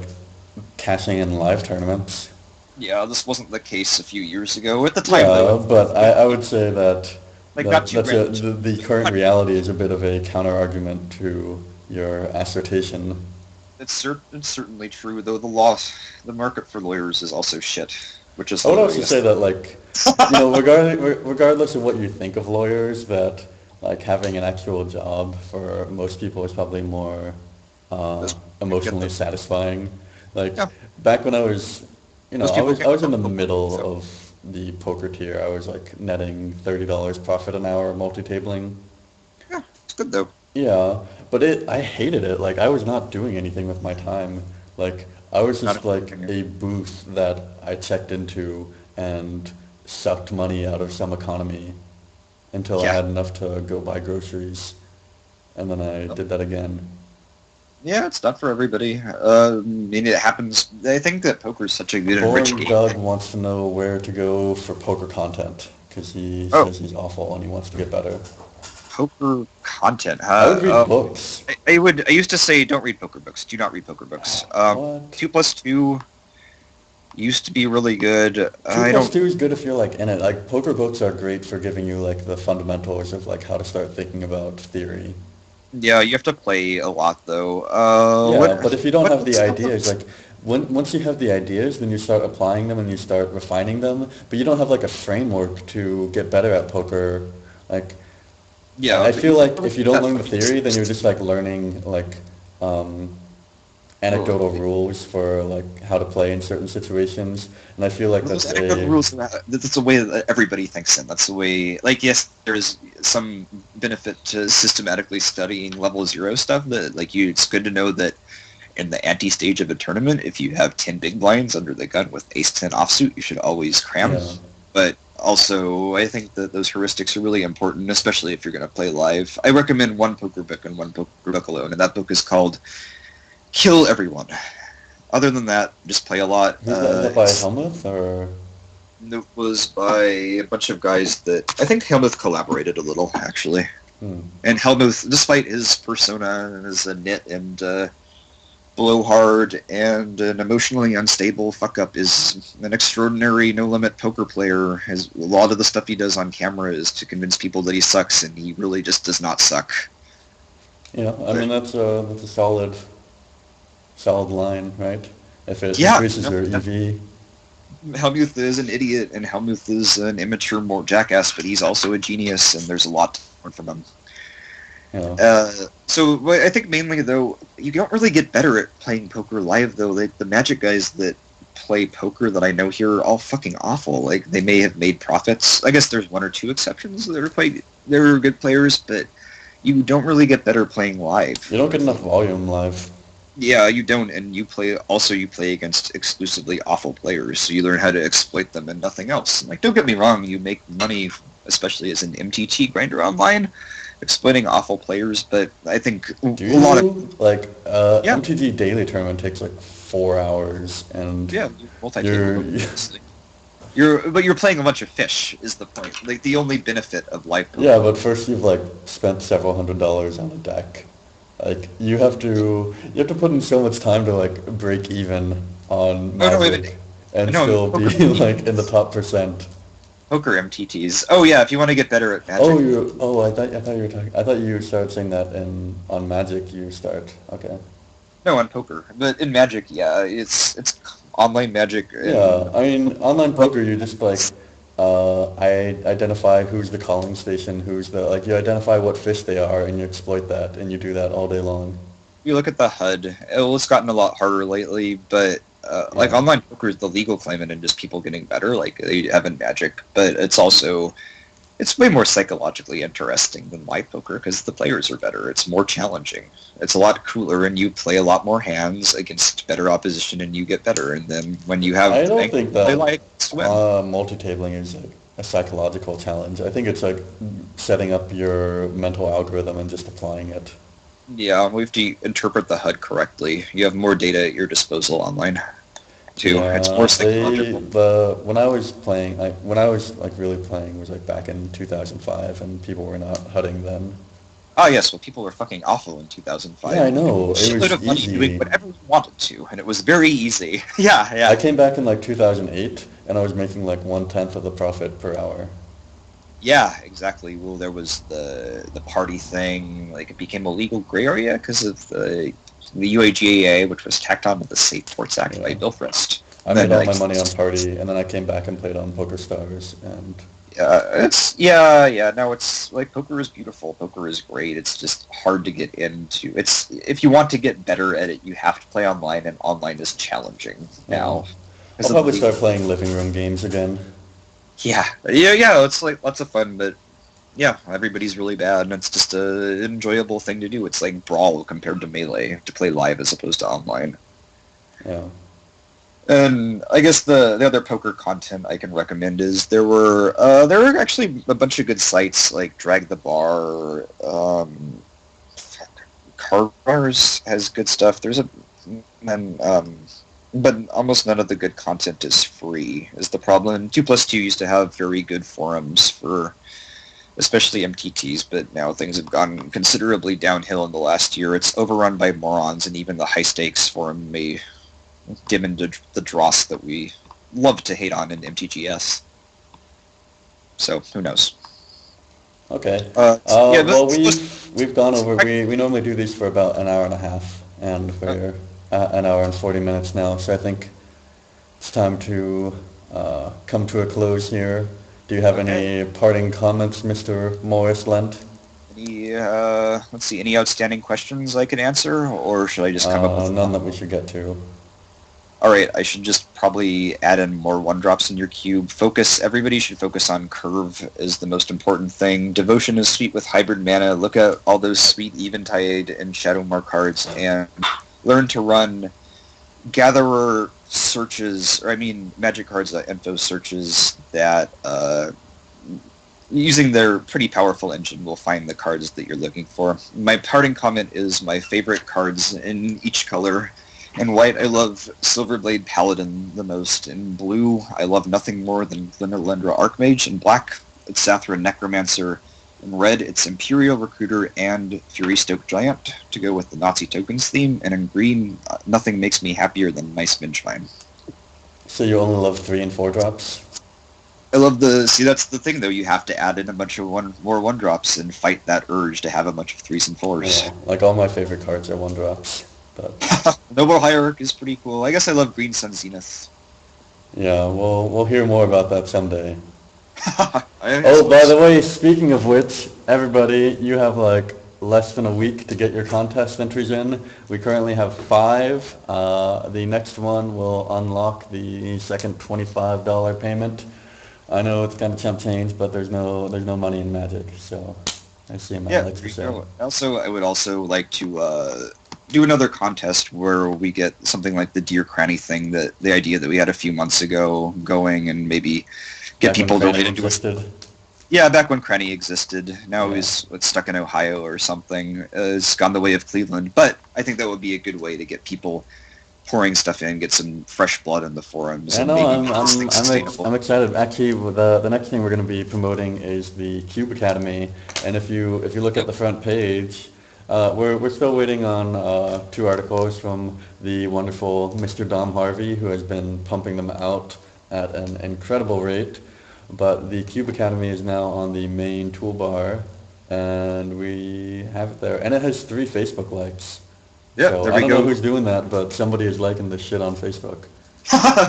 cashing in live tournaments. yeah, this wasn't the case a few years ago. At the time, though, Yeah, but I would say that like not two that's grand. the current reality is a bit of a counter argument to your assertion. It's certainly true, though the market for lawyers is also shit, which is I would also hilarious. say that like, you know, regardless of what you think of lawyers, that like having an actual job for most people is probably more uh, Those can get emotionally them. satisfying. Like Yeah, back when I was, you know, those people I can was in get the them. middle So of the poker tier. I was like netting $30 profit an hour multi-tabling. yeah, it's good though. Yeah, but I hated it. Like I was not doing anything with my time. Like I was Not just like a a booth that I checked into and sucked money out of some economy until I yeah, had enough to go buy groceries, and then I did that again. yeah, it's not for everybody. I mean, it happens. I think that poker is such a good and rich Boring game. Doug wants to know where to go for poker content because he Oh, says he's awful and he wants to get better. poker content, I would huh? read books. I used to say don't read poker books. Do not read poker books. What? 2+2 used to be really good. Two I plus don't. two is good if you're like in it. Like poker books are great for giving you like the fundamentals of like how to start thinking about theory. Yeah, you have to play a lot though. Yeah, but if you don't have the What's ideas, like once you have the ideas, then you start applying them and you start refining them. But you don't have like a framework to get better at poker. Like yeah, I but you feel like if you don't that learn the fucking theory, then you're just like learning like um, well, anecdotal rules for like how to play in certain situations. And I feel like those that's anecdotal a rules. That's the way that everybody thinks in. That's the way. Like, yes, there is some benefit to systematically studying level 0 stuff. That like you, it's good to know that in the ante stage of a tournament, if you have 10 big blinds under the gun with ace 10 offsuit, you should always cram. yeah. But also, I think that those heuristics are really important, especially if you're going to play live. I recommend one poker book and one poker book alone, and that book is called Kill Everyone. Other than that, just play a lot. Is that by Helmuth or? It was by a bunch of guys that I think Helmuth collaborated a little, actually. Hmm. And Helmuth, despite his persona as a nit and blowhard and an emotionally unstable fuck-up, is an extraordinary no-limit poker player. As a lot of the stuff he does on camera is to convince people that he sucks, and he really just does not suck. Yeah, I mean that's a solid line, right? If it Yeah, increases your EV. Helmuth is an idiot, and Helmuth is an immature jackass, but he's also a genius, and there's a lot to learn from him. Yeah. So I think mainly though, you don't really get better at playing poker live though. Like the Magic guys that play poker that I know here are all fucking awful. Like they may have made profits. I guess there's one or two exceptions that are quite they're good players, but you don't really get better playing live. You don't get enough volume live. Yeah, you don't, and you play against exclusively awful players, so you learn how to exploit them and nothing else. Like, don't get me wrong, you make money, especially as an MTT grinder online, exploiting awful players. But I think Do a you? lot of yeah, MTG daily tournament takes like 4 hours, and yeah, you're multi-table. But you're playing a bunch of fish is the point. Like the only benefit of live poker. yeah, but first you've like spent several $100s on a deck. Like you have to put in so much time to like break even on Oh no, wait a Magic minute. and No, still be poker like in the MTTs. top percent. Poker MTTs. Oh yeah, if you want to get better at Magic. I thought you were talking. I thought you started saying that on Magic. You start. Okay. No, on poker. But in Magic, yeah, it's online Magic Yeah, and I mean, online poker, you just like, I identify who's the calling station, who's the, like, you identify what fish they are, and you exploit that, and you do that all day long. you look at the HUD. Well, it's gotten a lot harder lately, but like Yeah. online poker is the legal claimant and just people getting better, like they have in Magic. But it's way more psychologically interesting than live poker because the players are better. It's more challenging. It's a lot cooler, and you play a lot more hands against better opposition, and you get better. And then when you I have don't think play that like swim. multi-tabling is like a psychological challenge. I think it's like setting up your mental algorithm and just applying it. Yeah, we have to interpret the HUD correctly. You have more data at your disposal online, too. It's Yeah, more psychological. when I was playing, when I was like really playing was like back in 2005, and people were not HUDing then. Oh yes, well people were fucking awful in Yeah, I 2005. You know. made a It shitload was of money doing easy. whatever you wanted to, and it was very easy. Yeah, I yeah. came back in like 2008, and I was making like 1/10 of the profit per hour. Yeah, exactly. Well, there was the party thing, like it became a legal gray area because of the UAGAA, which was tacked on to the Safe Ports Act by Yeah. Bill Frist. I Then made all like my money on Party, and then I came back and played on Poker Stars, and yeah. Now it's like poker is beautiful. Poker is great. It's just hard to get into. It's if you want to get better at it, you have to play online, and online is challenging yeah. now I'll because of the probably legal. start playing living room games again. Yeah. It's like lots of fun, but yeah, everybody's really bad, and it's just a enjoyable thing to do. It's like Brawl compared to Melee to play live as opposed to online. Yeah. And I guess the other poker content I can recommend is there were actually a bunch of good sites like Drag the Bar, Card Bars has good stuff. And but almost none of the good content is free. Is the problem? 2+2 used to have very good forums for especially MTTs, but now things have gone considerably downhill in the last year. It's overrun by morons, and even the high stakes forum may dim into the dross that we love to hate on in MTGS. So who knows? Okay. Yeah, but Well, we've gone over. We normally do these for about an hour and a half, and we're at an hour and 40 minutes now. So I think it's time to come to a close here. Do you have okay. any parting comments, Mr. Morris Lent? Any let's see, any outstanding questions I can answer, or should I just come up with None that we should get to. All right, I should just probably add in more one drops in your cube. Everybody should focus on curve is the most important thing. Devotion is sweet with hybrid mana. Look at all those sweet Eventide and Shadowmark cards and learn to run gatherer searches, or I mean magic cards, info searches that using their pretty powerful engine will find the cards that you're looking for. My parting comment is my favorite cards in each color. In white, I love Silverblade Paladin the most. In blue, I love nothing more than Glenelendra Archmage. In black, it's Sathra Necromancer. In red, it's Imperial Recruiter and Fury Stoke Giant to go with the Nazi tokens theme. And in green, nothing makes me happier than Nice Minchmine. So you only love 3 and 4 drops? I love see, that's the thing though, you have to add in a bunch of more one drops and fight that urge to have a bunch of 3s and 4s. Yeah, like all my favorite cards are 1 drops. But Noble Hierarch is pretty cool. I guess I love Green Sun Zenith. yeah, we'll hear more about that someday. I Oh, by the way, speaking of which, everybody, you have like less than a week to get your contest entries in. We currently have 5. The next one will unlock the second $25 payment. I know it's kind of chump change, but there's no money in Magic, so I see my Yeah, likes to there you say. go. Also, I would also like to do another contest where we get something like the Dear Cranny thing, the idea that we had a few months ago going, and maybe get Back when people Cranny donated to us. existed. Yeah, back when Cranny existed. Now Yeah. he's stuck in Ohio or something. Has gone the way of Cleveland. But I think that would be a good way to get people pouring stuff in, get some fresh blood in the forums, Yeah, and no, maybe make this thing sustainable. I'm excited. Actually, the next thing we're going to be promoting is the Cube Academy, and if you look at the front page, we're still waiting on 2 articles from the wonderful Mr. Dom Harvey, who has been pumping them out at an incredible rate. But the Cube Academy is now on the main toolbar, and we have it there, and it has 3 Facebook likes. Yeah, So there I we don't know go. who's doing that, but somebody is liking this shit on Facebook.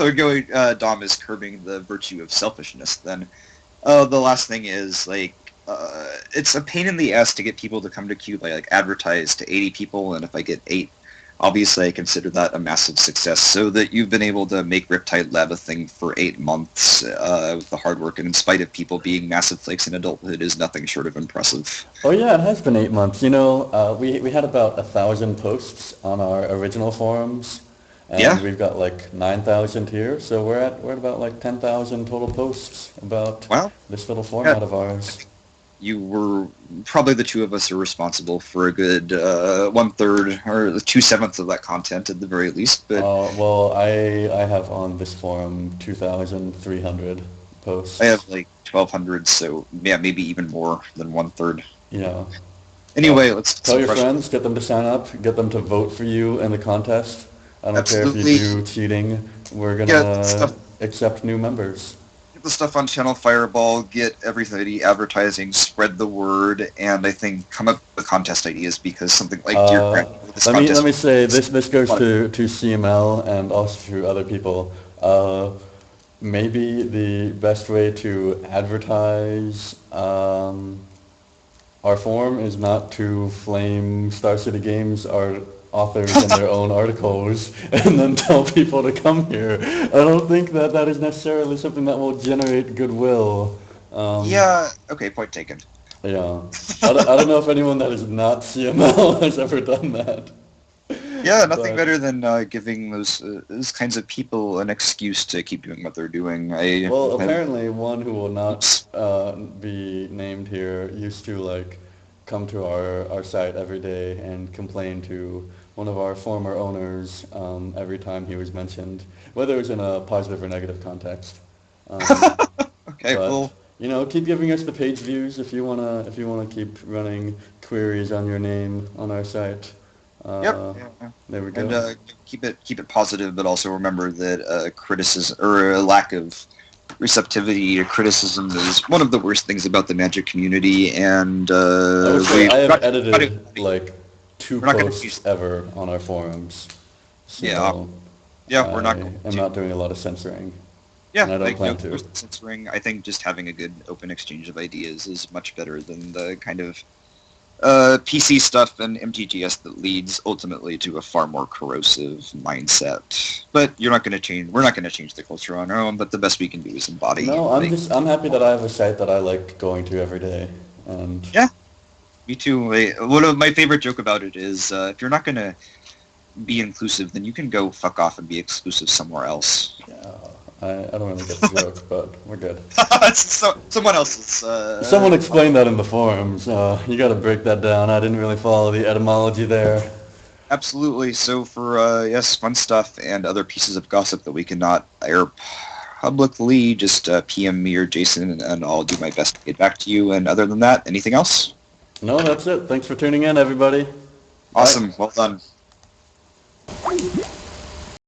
We're going. Dom is curbing the virtue of selfishness. Then, the last thing is it's a pain in the ass to get people to come to Cube. I advertise to 80 people, and if I get 8, obviously I consider that a massive success. So that you've been able to make Riptide Lab a thing for 8 months with the hard work, and in spite of people being massive flakes in adulthood, is nothing short of impressive. Oh yeah, it has been 8 months. You know, we had about 1,000 posts on our original forums, and Yeah. we've got 9,000 here. So we're at about 10,000 total posts about Well, this little format of ours. you were probably the 2 of us are responsible for a good 1/3 or 2/7 of that content at the very least. But Well, I have on this forum 2,300 posts. I have 1,200, so yeah, maybe even more than 1/3. You know, Anyway, let's tell your friends, get them to sign up, get them to vote for you in the contest. I don't care if Absolutely. you do cheating. We're Yeah, gonna stuff. accept new members. Get the stuff on Channel Fireball, get everybody advertising, spread the word, and I think come up with contest ideas because something like Dear Grant, this Let me contest. let me say this goes to CML and also to other people. Maybe the best way to advertise our forum is not to flame Star City Games, our authors, in their own articles, and then tell people to come here. I don't think that is necessarily something that will generate goodwill. Yeah, okay, point taken. Yeah. I don't know if anyone that is not CML has ever done that. Yeah, nothing But- better than giving those kinds of people an excuse to keep doing what they're doing. Well, apparently one who will not be named here used to come to our site every day and complain to one of our former owners every time he was mentioned, whether it was in a positive or negative context. Okay, but, well, you know, keep giving us the page views if you wanna keep running queries on your name on our site. yep. There we go. And keep it positive, but also remember that criticism or a lack of receptivity or criticism is one of the worst things about the Magic community. And I would say I have not- edited 2 we're not gonna posts use- ever on our forums. So yeah, we're not. I'm not doing a lot of censoring. Yeah, and I don't plan to. censoring. I think just having a good open exchange of ideas is much better than the kind of PC stuff and MTGS that leads ultimately to a far more corrosive mindset. But you're not going to change. We're not going to change the culture on our own. But the best we can do is embody. No, I'm happy that I have a site that I like going to every day. And Yeah, me too. One of my favorite joke about it is if you're not going to be inclusive, then you can go fuck off and be exclusive somewhere else. yeah, I don't really get the joke, but we're good. Someone else's. Someone explained that in the forums. You got to break that down. I didn't really follow the etymology there. Absolutely. So for yes, fun stuff and other pieces of gossip that we cannot air publicly, just PM me or Jason, and I'll do my best to get back to you. And other than that, anything else? No, that's it. Thanks for tuning in, everybody. Awesome. Well done.